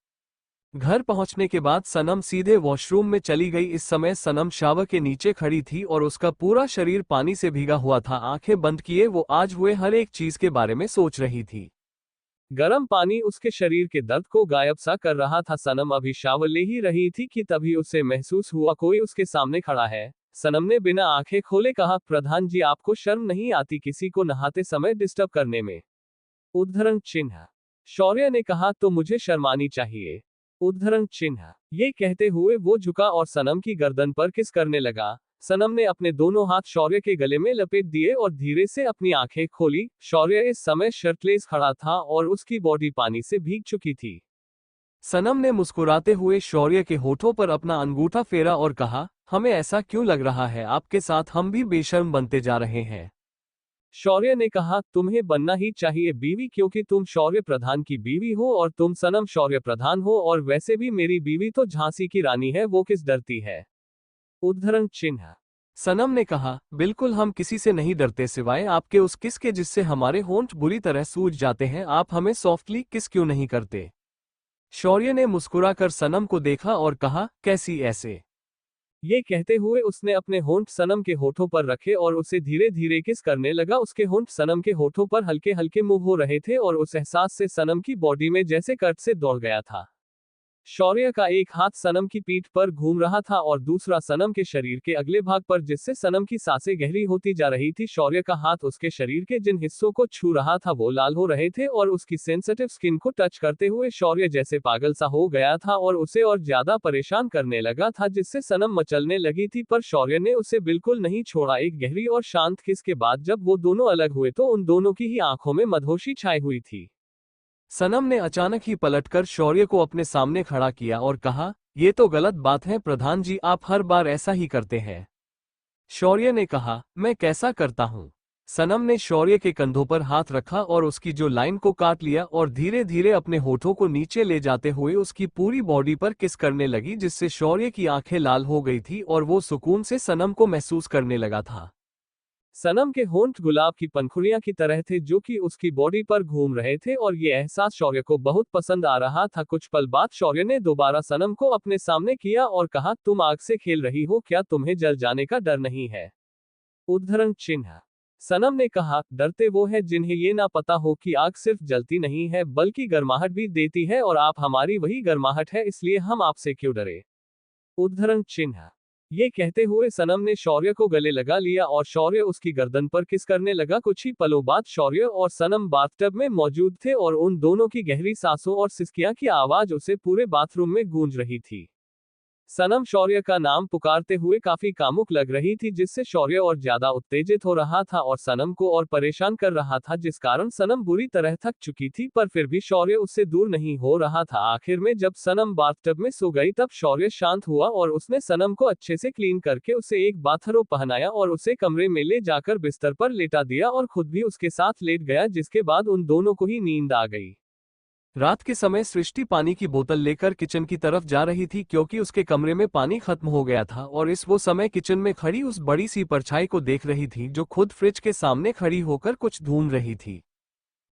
घर पहुंचने के बाद सनम सीधे वॉशरूम में चली गई। इस समय सनम शावर के नीचे खड़ी थी और उसका पूरा शरीर पानी से भीगा हुआ था। आंखें बंद किए वो आज हुए हर एक चीज के बारे में सोच रही थी। गर्म पानी उसके शरीर के दर्द को गायब सा कर रहा था। सनम अभी शावर ले ही रही थी कि तभी उसे महसूस हुआ कोई उसके सामने खड़ा है। सनम ने बिना आंखें खोले कहा, प्रधान जी, आपको शर्म नहीं आती किसी को नहाते समय डिस्टर्ब करने में? उद्धरण चिन्ह। शौर्य ने कहा, तो मुझे शर्मानी चाहिए। उद्धरण चिन्ह। ये कहते हुए वो झुका और सनम की गर्दन पर किस करने लगा। सनम ने अपने दोनों हाथ शौर्य के गले में लपेट दिए और धीरे से अपनी आंखें खोली। शौर्य इस समय शर्टलेस खड़ा था और उसकी बॉडी पानी से भीग चुकी थी। सनम ने मुस्कुराते हुए शौर्य के होठों पर अपना अंगूठा फेरा और कहा, हमें ऐसा क्यों लग रहा है, आपके साथ हम भी बेशर्म बनते जा रहे हैं? शौर्य ने कहा, तुम्हें बनना ही चाहिए बीवी, क्योंकि तुम शौर्य प्रधान की बीवी हो और तुम सनम शौर्य प्रधान हो, और वैसे भी मेरी बीवी तो झांसी की रानी है, वो किस डरती है? उद्धरण चिन्ह। सनम ने कहा, बिल्कुल हम किसी से नहीं डरते सिवाय आपके उस किस के जिससे हमारे होंठ बुरी तरह सूज जाते हैं। आप हमें सॉफ्टली किस क्यों नहीं करते? शौर्य ने मुस्कुराकर सनम को देखा और कहा, कैसी ऐसे? ये कहते हुए उसने अपने होंठ सनम के होठों पर रखे और उसे धीरे धीरे किस करने लगा। उसके होंठ सनम के होठों पर हल्के हल्के मूव हो रहे थे और उस एहसास से सनम की बॉडी में जैसे कर्ट से दौड़ गया था। शौर्य का एक हाथ सनम की पीठ पर घूम रहा था और दूसरा सनम के शरीर के अगले भाग पर, जिससे सनम की सांसें गहरी होती जा रही थी। शौर्य का हाथ उसके शरीर के जिन हिस्सों को छू रहा था वो लाल हो रहे थे और उसकी सेंसिटिव स्किन को टच करते हुए शौर्य जैसे पागल सा हो गया था और उसे और ज्यादा परेशान करने लगा था, जिससे सनम मचलने लगी थी। पर शौर्य ने उसे बिल्कुल नहीं छोड़ा। एक गहरी और शांत किस के बाद जब वो दोनों अलग हुए तो उन दोनों की ही आंखों में मदहोशी छाई हुई थी। सनम ने अचानक ही पलटकर शौर्य को अपने सामने खड़ा किया और कहा, ये तो गलत बात है प्रधान जी, आप हर बार ऐसा ही करते हैं। शौर्य ने कहा, मैं कैसा करता हूँ? सनम ने शौर्य के कंधों पर हाथ रखा और उसकी जो लाइन को काट लिया और धीरे धीरे अपने होठों को नीचे ले जाते हुए उसकी पूरी बॉडी पर किस करने लगी, जिससे शौर्य की आंखें लाल हो गई थी और वो सुकून से सनम को महसूस करने लगा था। सनम के होंठ गुलाब की पंखुड़ियां की तरह थे जो कि उसकी बॉडी पर घूम रहे थे और ये एहसास शौर्य को बहुत पसंद आ रहा था। कुछ पल बाद शौर्य ने दोबारा सनम को अपने सामने किया और कहा, तुम आग से खेल रही हो क्या? तुम्हें जल जाने का डर नहीं है? उद्धरण चिन्ह। सनम ने कहा, डरते वो है जिन्हें ये ना पता हो कि आग सिर्फ जलती नहीं है बल्कि गर्माहट भी देती है, और आप हमारी वही गर्माहट है, इसलिए हम आपसे क्यों डरे? उद्धरण चिन्ह। ये कहते हुए सनम ने शौर्य को गले लगा लिया और शौर्य उसकी गर्दन पर किस करने लगा। कुछ ही पलों बाद शौर्य और सनम बाथटब में मौजूद थे और उन दोनों की गहरी सांसों और सिसकियां की आवाज उसे पूरे बाथरूम में गूंज रही थी। सनम शौर्य का नाम पुकारते हुए काफी कामुक लग रही थी, जिससे शौर्य और ज्यादा उत्तेजित हो रहा था और सनम को और परेशान कर रहा था, जिस कारण सनम बुरी तरह थक चुकी थी, पर फिर भी शौर्य उससे दूर नहीं हो रहा था। आखिर में जब सनम बाथटब में सो गई तब शौर्य शांत हुआ और उसने सनम को अच्छे से क्लीन करके उसे एक बाथरोब पहनाया और उसे कमरे में ले जाकर बिस्तर पर लेटा दिया और खुद भी उसके साथ लेट गया, जिसके बाद उन दोनों को ही नींद आ गई। रात के समय सृष्टि पानी की बोतल लेकर किचन की तरफ जा रही थी, क्योंकि उसके कमरे में पानी खत्म हो गया था और वो समय किचन में खड़ी उस बड़ी सी परछाई को देख रही थी जो खुद फ्रिज के सामने खड़ी होकर कुछ ढूंढ रही थी।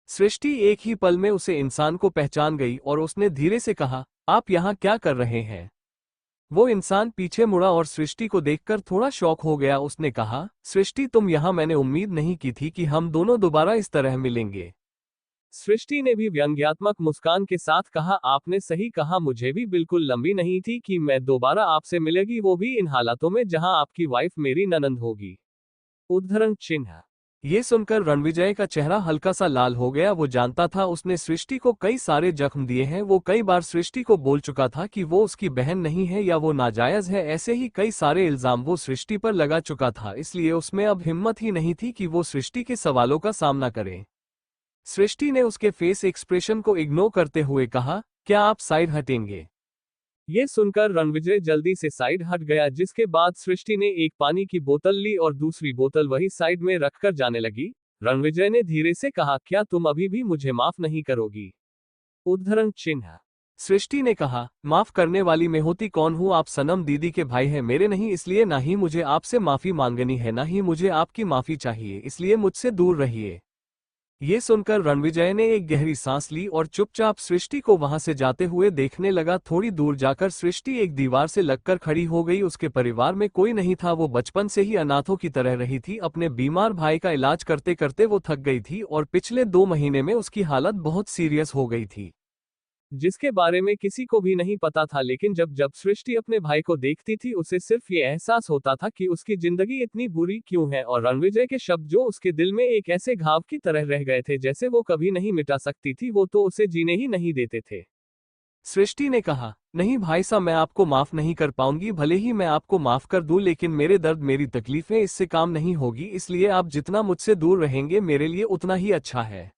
सृष्टि एक ही पल में उसे इंसान को पहचान गई और उसने धीरे से कहा, आप यहाँ क्या कर रहे हैं? वो इंसान पीछे मुड़ा और सृष्टि को देखकर थोड़ा शॉक हो गया। उसने कहा, सृष्टि तुम यहाँ, मैंने उम्मीद नहीं की थी कि हम दोनों दोबारा इस तरह मिलेंगे। सृष्टि ने भी व्यंग्यात्मक मुस्कान के साथ कहा, आपने सही कहा, मुझे भी बिल्कुल लंबी नहीं थी कि मैं दोबारा आपसे मिलेगी, वो भी इन हालातों में जहां आपकी वाइफ मेरी ननंद होगी। उद्धरण चिन्ह। ये सुनकर रणविजय का चेहरा हल्का सा लाल हो गया। वो जानता था उसने सृष्टि को कई सारे जख्म दिए हैं। वो कई बार सृष्टि को बोल चुका था कि वो उसकी बहन नहीं है या वो नाजायज है। ऐसे ही कई सारे इल्जाम वो सृष्टि पर लगा चुका था, इसलिए उसमें अब हिम्मत ही नहीं थी कि वो सृष्टि के सवालों का सामना करे। सृष्टि ने उसके फेस एक्सप्रेशन को इग्नोर करते हुए कहा, क्या आप साइड हटेंगे? ये सुनकर रणविजय जल्दी से साइड हट गया, जिसके बाद सृष्टि ने एक पानी की बोतल ली और दूसरी बोतल वही साइड में रखकर जाने लगी। रणविजय ने धीरे से कहा, क्या तुम अभी भी मुझे माफ नहीं करोगी? उद्धरण चिन्ह। सृष्टि ने कहा, माफ करने वाली मैं होती कौन हूँ? आप सनम दीदी के भाई हैं, मेरे नहीं, इसलिए ना ही मुझे आपसे माफी मांगनी है, ना ही मुझे आपकी माफी चाहिए, इसलिए मुझसे दूर रहिए। ये सुनकर रणविजय ने एक गहरी सांस ली और चुपचाप सृष्टि को वहां से जाते हुए देखने लगा। थोड़ी दूर जाकर सृष्टि एक दीवार से लगकर खड़ी हो गई। उसके परिवार में कोई नहीं था। वो बचपन से ही अनाथों की तरह रही थी। अपने बीमार भाई का इलाज करते करते वो थक गई थी और पिछले 2 महीने में उसकी हालत बहुत सीरियस हो गई थी, जिसके बारे में किसी को भी नहीं पता था। लेकिन जब जब सृष्टि अपने भाई को देखती थी, उसे सिर्फ ये एहसास होता था कि उसकी जिंदगी इतनी बुरी क्यों है, और रणविजय के शब्द जो उसके दिल में एक ऐसे घाव की तरह रह गए थे जैसे वो कभी नहीं मिटा सकती थी, वो तो उसे जीने ही नहीं देते थे। सृष्टि ने कहा, नहीं भाई साहब, मैं आपको माफ नहीं कर पाऊंगी। भले ही मैं आपको माफ कर दूं, लेकिन मेरे दर्द, मेरी तकलीफें इससे काम नहीं होगी, इसलिए आप जितना मुझसे दूर रहेंगे मेरे लिए उतना ही अच्छा है।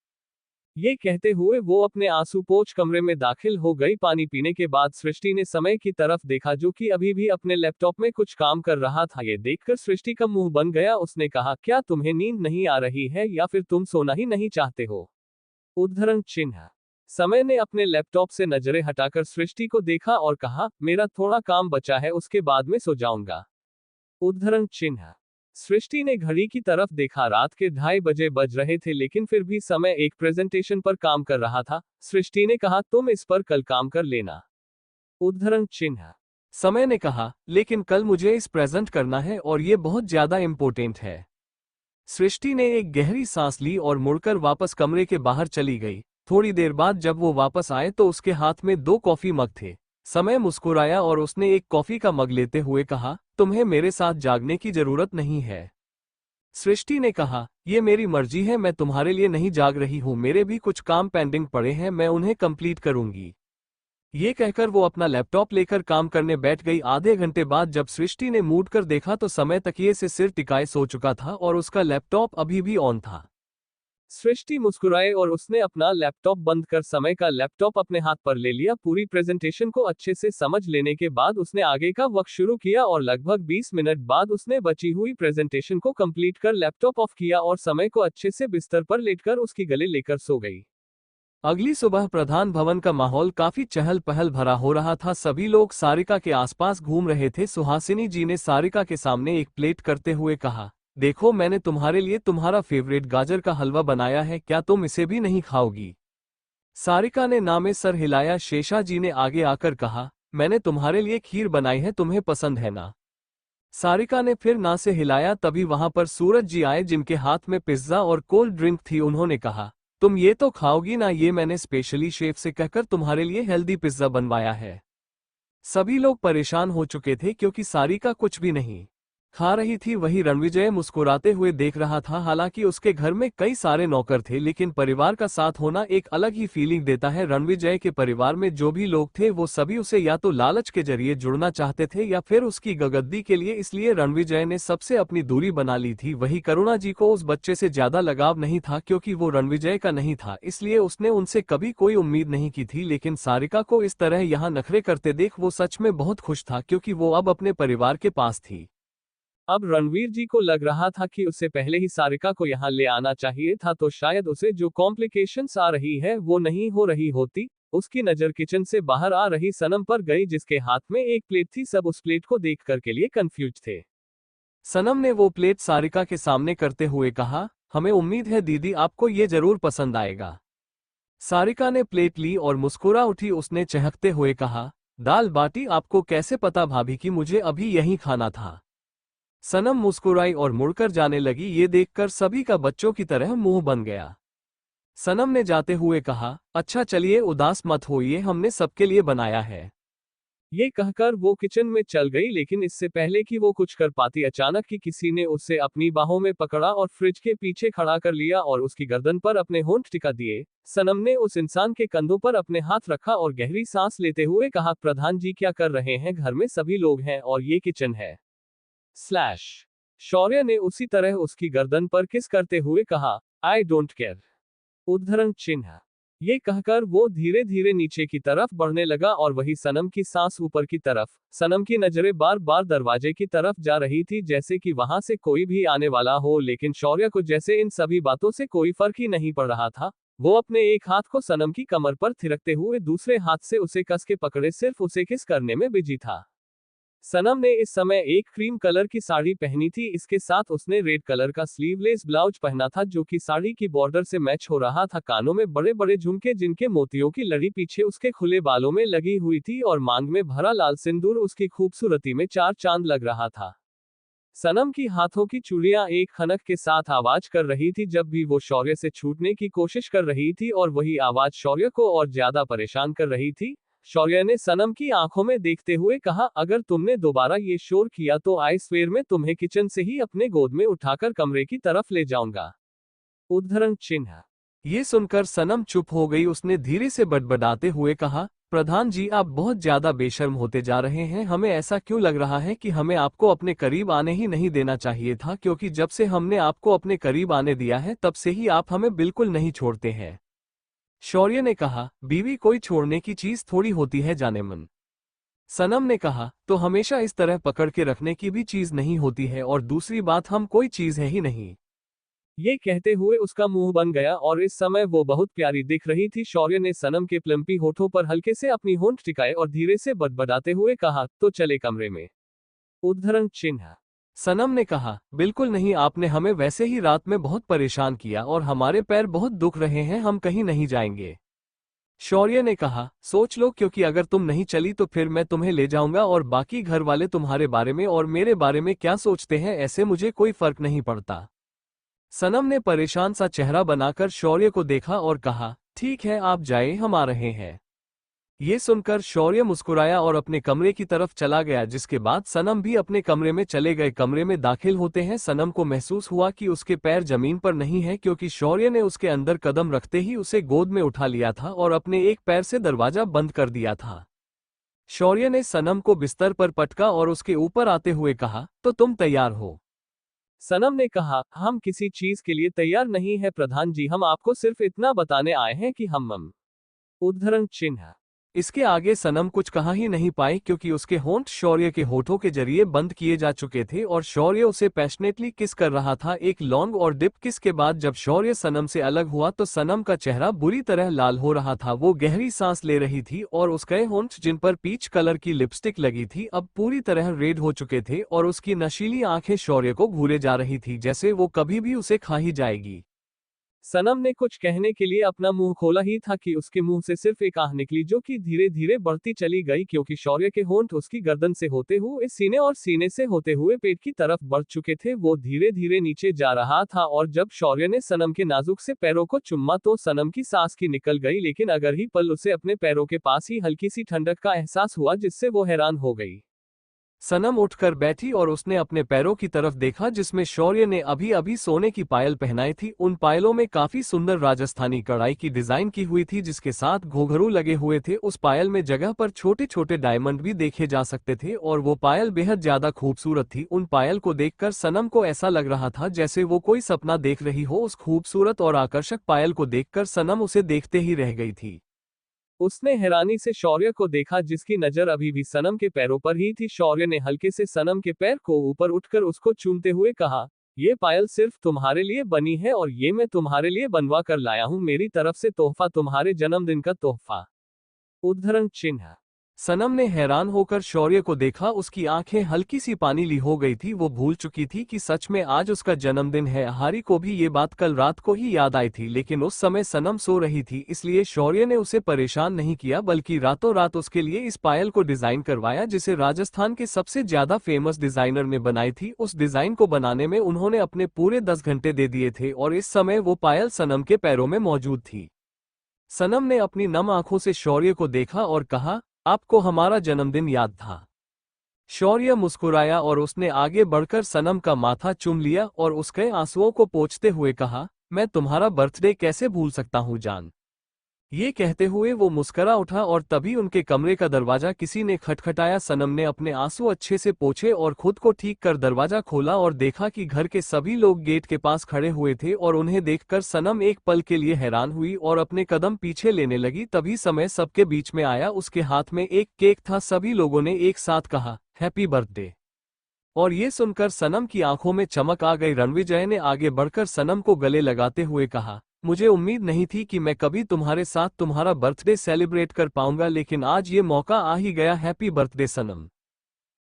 ये कहते हुए वो अपने आंसू पोंछ कमरे में दाखिल हो गई। पानी पीने के बाद सृष्टि ने समय की तरफ देखा, जो कि अभी भी अपने लैपटॉप में कुछ काम कर रहा था। ये देखकर सृष्टि का मुंह बन गया। उसने कहा, क्या तुम्हें नींद नहीं आ रही है या फिर तुम सोना ही नहीं चाहते हो? उद्धरण चिन्ह। समय ने अपने लैपटॉप से नजरें हटाकर सृष्टि को देखा और कहा, मेरा थोड़ा काम बचा है, उसके बाद में सो जाऊंगा। उद्धरण चिन्ह। सृष्टि ने घड़ी की तरफ देखा। रात के 2:30 बजे बज रहे थे, लेकिन फिर भी समय एक प्रेजेंटेशन पर काम कर रहा था। सृष्टि ने कहा, तुम इस पर कल काम कर लेना। उद्धरण चिन्ह। समय ने कहा, लेकिन कल मुझे इस प्रेजेंट करना है और ये बहुत ज्यादा इम्पोर्टेंट है। सृष्टि ने एक गहरी सांस ली और मुड़कर वापस कमरे के बाहर चली गई। थोड़ी देर बाद जब वो वापस आए तो उसके हाथ में 2 कॉफी मग थे। समय मुस्कुराया और उसने एक कॉफी का मग लेते हुए कहा, तुम्हें मेरे साथ जागने की जरूरत नहीं है। सृष्टि ने कहा, ये मेरी मर्जी है, मैं तुम्हारे लिए नहीं जाग रही हूँ, मेरे भी कुछ काम पेंडिंग पड़े हैं, मैं उन्हें कंप्लीट करूंगी। ये कहकर वो अपना लैपटॉप लेकर काम करने बैठ गई। आधे घंटे बाद जब सृष्टि ने मूड कर देखा तो समय तकिए से सिर टिकाए सो चुका था और उसका लैपटॉप अभी भी ऑन था। सृष्टि मुस्कुराए और उसने अपना लैपटॉप बंद कर समय का लैपटॉप अपने हाथ पर ले लिया। पूरी प्रेजेंटेशन को अच्छे से समझ लेने के बाद उसने आगे का वर्क शुरू किया और लगभग 20 मिनट बाद उसने बची हुई प्रेजेंटेशन को कंप्लीट कर लैपटॉप ऑफ किया और समय को अच्छे से बिस्तर पर लेटकर उसकी गले लेकर सो गई। अगली सुबह प्रधान भवन का माहौल काफी चहल पहल भरा हो रहा था। सभी लोग सारिका के आसपास घूम रहे थे। सुहासिनी जी ने सारिका के सामने एक प्लेट करते हुए कहा, देखो मैंने तुम्हारे लिए तुम्हारा फेवरेट गाजर का हलवा बनाया है, क्या तुम इसे भी नहीं खाओगी? सारिका ने ना में सर हिलाया। शेषा जी ने आगे आकर कहा, मैंने तुम्हारे लिए खीर बनाई है, तुम्हें पसंद है ना? सारिका ने फिर ना से हिलाया। तभी वहां पर सूरज जी आए, जिनके हाथ में पिज्जा और कोल्ड ड्रिंक थी। उन्होंने कहा, तुम ये तो खाओगी ना? ये मैंने स्पेशली शेफ से कहकर तुम्हारे लिए हेल्दी पिज्जा बनवाया है। सभी लोग परेशान हो चुके थे क्योंकि सारिका कुछ भी नहीं खा रही थी। वही रणविजय मुस्कुराते हुए देख रहा था। हालांकि उसके घर में कई सारे नौकर थे, लेकिन परिवार का साथ होना एक अलग ही फीलिंग देता है। रणविजय के परिवार में जो भी लोग थे वो सभी उसे या तो लालच के जरिए जुड़ना चाहते थे या फिर उसकी गद्दी के लिए, इसलिए रणविजय ने सबसे अपनी दूरी बना ली थी। वही करुणा जी को उस बच्चे से ज्यादा लगाव नहीं था क्योंकि वो रणविजय का नहीं था, इसलिए उसने उनसे कभी कोई उम्मीद नहीं की थी। लेकिन सारिका को इस तरह यहाँ नखरे करते देख वो सच में बहुत खुश था क्योंकि वो अब अपने परिवार के पास थी। अब रणवीर जी को लग रहा था कि उससे पहले ही सारिका को यहाँ ले आना चाहिए था, तो शायद उसे जो कॉम्प्लिकेशंस आ रही है वो नहीं हो रही होती। उसकी नजर किचन से बाहर आ रही सनम पर गई जिसके हाथ में एक प्लेट थी। सब उस प्लेट को देख कर के लिए कंफ्यूज थे। सनम ने वो प्लेट सारिका के सामने करते हुए कहा, हमें उम्मीद है दीदी आपको ये जरूर पसंद आएगा। सारिका ने प्लेट ली और मुस्कुरा उठी। उसने चहकते हुए कहा, दाल बाटी, आपको कैसे पता भाभी कि मुझे अभी यही खाना था। सनम मुस्कुराई और मुड़कर जाने लगी। ये देखकर सभी का बच्चों की तरह मुंह बन गया। सनम ने जाते हुए कहा, अच्छा चलिए उदास मत होइए, हमने सबके लिए बनाया है। ये कहकर वो किचन में चल गई, लेकिन इससे पहले कि वो कुछ कर पाती अचानक ही किसी ने उसे अपनी बाहों में पकड़ा और फ्रिज के पीछे खड़ा कर लिया और उसकी गर्दन पर अपने होंठ टिका दिए। सनम ने उस इंसान के कंधों पर अपने हाथ रखा और गहरी सांस लेते हुए कहा, प्रधान जी क्या कर रहे हैं? घर में सभी लोग हैं और ये किचन है। स्लैश। शौर्य ने उसी तरह उसकी गर्दन पर किस करते हुए कहा, आई डोंट केयर। उद्धरण चिन्ह। ये कहकर वो धीरे धीरे नीचे की तरफ बढ़ने लगा और वही सनम की सांस ऊपर की तरफ। सनम की नजरें बार बार दरवाजे की तरफ जा रही थी जैसे कि वहां से कोई भी आने वाला हो, लेकिन शौर्य को जैसे इन सभी बातों से कोई फर्क ही नहीं पड़ रहा था। वो अपने एक हाथ को सनम की कमर पर थिरकते हुए दूसरे हाथ से उसे कस के पकड़े सिर्फ उसे किस करने में बिजी था। सनम ने इस समय एक क्रीम कलर की साड़ी पहनी थी, इसके साथ उसने रेड कलर का स्लीवलेस ब्लाउज पहना था जो कि साड़ी की बॉर्डर से मैच हो रहा था। कानों में बड़े बड़े झुमके जिनके मोतियों की लड़ी पीछे उसके खुले बालों में लगी हुई थी और मांग में भरा लाल सिंदूर उसकी खूबसूरती में चार चांद लग रहा था। सनम की हाथों की चूड़ियां एक खनक के साथ आवाज कर रही थी जब भी वो शौर्य से छूटने की कोशिश कर रही थी, और वही आवाज शौर्य को और ज्यादा परेशान कर रही थी। शौर्य ने सनम की आंखों में देखते हुए कहा, अगर तुमने दोबारा ये शोर किया तो आई स्वेर में तुम्हें किचन से ही अपने गोद में उठाकर कमरे की तरफ ले जाऊंगा। उद्धरण चिन्ह। ये सुनकर सनम चुप हो गई। उसने धीरे से बड़बड़ाते हुए कहा, प्रधान जी आप बहुत ज्यादा बेशर्म होते जा रहे हैं। हमें ऐसा क्यों लग रहा है कि हमें आपको अपने करीब आने ही नहीं देना चाहिए था, क्योंकि जब से हमने आपको अपने करीब आने दिया है तब से ही आप हमें बिल्कुल नहीं छोड़ते हैं। शौर्य ने कहा, बीवी कोई छोड़ने की चीज थोड़ी होती है जाने मन। सनम ने कहा, तो हमेशा इस तरह पकड़ के रखने की भी चीज नहीं होती है, और दूसरी बात हम कोई चीज है ही नहीं। ये कहते हुए उसका मुंह बन गया और इस समय वो बहुत प्यारी दिख रही थी। शौर्य ने सनम के प्लम्पी होठों पर हल्के से अपनी होंठ टिकाए और धीरे से बड़बड़ाते हुए कहा, तो चले कमरे में। उद्धरण चिन्ह। सनम ने कहा, बिल्कुल नहीं, आपने हमें वैसे ही रात में बहुत परेशान किया और हमारे पैर बहुत दुख रहे हैं, हम कहीं नहीं जाएंगे। शौर्य ने कहा, सोच लो, क्योंकि अगर तुम नहीं चली तो फिर मैं तुम्हें ले जाऊंगा और बाकी घर वाले तुम्हारे बारे में और मेरे बारे में क्या सोचते हैं ऐसे मुझे कोई फर्क नहीं पड़ता। सनम ने परेशान सा चेहरा बनाकर शौर्य को देखा और कहा, ठीक है आप जाए, हम आ रहे हैं। ये सुनकर शौर्य मुस्कुराया और अपने कमरे की तरफ चला गया, जिसके बाद सनम भी अपने कमरे में चले गए। कमरे में दाखिल होते हैं सनम को महसूस हुआ कि उसके पैर जमीन पर नहीं है, क्योंकि शौर्य ने उसके अंदर कदम रखते ही उसे गोद में उठा लिया था और अपने एक पैर से दरवाजा बंद कर दिया था। शौर्य ने सनम को बिस्तर पर पटका और उसके ऊपर आते हुए कहा, तो तुम तैयार हो? सनम ने कहा, हम किसी चीज के लिए तैयार नहीं है प्रधान जी, हम आपको सिर्फ इतना बताने आए हैं कि हम। उद्धरण चिन्ह। इसके आगे सनम कुछ कहा ही नहीं पाई, क्योंकि उसके होंठ शौर्य के होठों के जरिए बंद किए जा चुके थे और शौर्य उसे पैशनेटली किस कर रहा था। एक लॉन्ग और डिप किस के बाद जब शौर्य सनम से अलग हुआ तो सनम का चेहरा बुरी तरह लाल हो रहा था। वो गहरी सांस ले रही थी और उसके होंठ जिन पर पीच कलर की लिपस्टिक लगी थी अब पूरी तरह रेड हो चुके थे और उसकी नशीली आंखें शौर्य को घूरे जा रही थी, जैसे वो कभी भी उसे खा ही जाएगी। सनम ने कुछ कहने के लिए अपना मुंह खोला ही था कि उसके मुंह से सिर्फ एक आह निकली जो कि धीरे धीरे बढ़ती चली गई क्योंकि शौर्य के होंठ उसकी गर्दन से होते हुए सीने और सीने से होते हुए पेट की तरफ बढ़ चुके थे। वो धीरे धीरे नीचे जा रहा था और जब शौर्य ने सनम के नाजुक से पैरों को चुम्मा तो सनम की सांस की निकल गई, लेकिन अगर ही पल उसे अपने पैरों के पास ही हल्की सी ठंडक का एहसास हुआ जिससे वो हैरान हो गई। सनम उठकर बैठी और उसने अपने पैरों की तरफ देखा जिसमें शौर्य ने अभी अभी सोने की पायल पहनाई थी। उन पायलों में काफी सुंदर राजस्थानी कढ़ाई की डिजाइन की हुई थी जिसके साथ घुंघरू लगे हुए थे। उस पायल में जगह पर छोटे छोटे डायमंड भी देखे जा सकते थे और वो पायल बेहद ज्यादा खूबसूरत थी। उन पायल को देखकर सनम को ऐसा लग रहा था जैसे वो कोई सपना देख रही हो। उस खूबसूरत और आकर्षक पायल को देखकर सनम उसे देखते ही रह गई थी। उसने हैरानी से शौर्य को देखा जिसकी नजर अभी भी सनम के पैरों पर ही थी। शौर्य ने हल्के से सनम के पैर को ऊपर उठकर उसको चूमते हुए कहा, ये पायल सिर्फ तुम्हारे लिए बनी है और ये मैं तुम्हारे लिए बनवा कर लाया हूं, मेरी तरफ से तोहफा, तुम्हारे जन्मदिन का तोहफा। उद्धरण चिन्ह। सनम ने हैरान होकर शौर्य को देखा। उसकी आंखें हल्की सी पानीली हो गई थी। वो भूल चुकी थी कि सच में आज उसका जन्मदिन है। हारी को भी ये बात कल रात को ही याद आई थी, लेकिन उस समय सनम सो रही थी, इसलिए शौर्य ने उसे परेशान नहीं किया बल्कि रातों रात उसके लिए इस पायल को डिजाइन करवाया जिसे राजस्थान के सबसे ज्यादा फेमस डिजाइनर ने बनाई थी। उस डिजाइन को बनाने में उन्होंने अपने पूरे 10 घंटे दे दिए थे और इस समय वो पायल सनम के पैरों में मौजूद थी। सनम ने अपनी नम आंखों से शौर्य को देखा और कहा, आपको हमारा जन्मदिन याद था? शौर्य मुस्कुराया और उसने आगे बढ़कर सनम का माथा चूम लिया और उसके आंसुओं को पोंछते हुए कहा, मैं तुम्हारा बर्थडे कैसे भूल सकता हूँ जान। ये कहते हुए वो मुस्करा उठा और तभी उनके कमरे का दरवाजा किसी ने खटखटाया। सनम ने अपने आंसू अच्छे से पोंछे और खुद को ठीक कर दरवाजा खोला और देखा कि घर के सभी लोग गेट के पास खड़े हुए थे और उन्हें देखकर सनम एक पल के लिए हैरान हुई और अपने कदम पीछे लेने लगी। तभी समय सबके बीच में आया। उसके हाथ में एक केक था। सभी लोगों ने एक साथ कहा, हैप्पी बर्थडे। और ये सुनकर सनम की आंखों में चमक आ गई। रणविजय ने आगे बढ़कर सनम को गले लगाते हुए कहा, मुझे उम्मीद नहीं थी कि मैं कभी तुम्हारे साथ तुम्हारा बर्थडे सेलिब्रेट कर पाऊंगा, लेकिन आज ये मौका आ ही गया। हैप्पी बर्थडे सनम।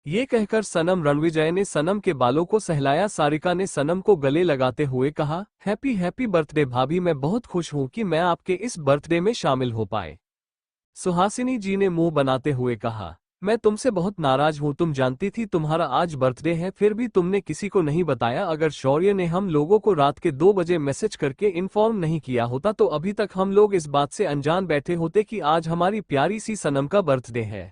ये कहकर सनम रणविजय ने सनम के बालों को सहलाया। सारिका ने सनम को गले लगाते हुए कहा, हैप्पी हैप्पी बर्थडे भाभी, मैं बहुत खुश हूं कि मैं आपके इस बर्थडे में शामिल हो पाए। सुहासिनी जी ने मुंह बनाते हुए कहा, मैं तुमसे बहुत नाराज हूं, तुम जानती थी तुम्हारा आज बर्थडे है फिर भी तुमने किसी को नहीं बताया। अगर शौर्य ने हम लोगों को रात के 2 बजे मैसेज करके इन्फॉर्म नहीं किया होता तो अभी तक हम लोग इस बात से अनजान बैठे होते कि आज हमारी प्यारी सी सनम का बर्थडे है।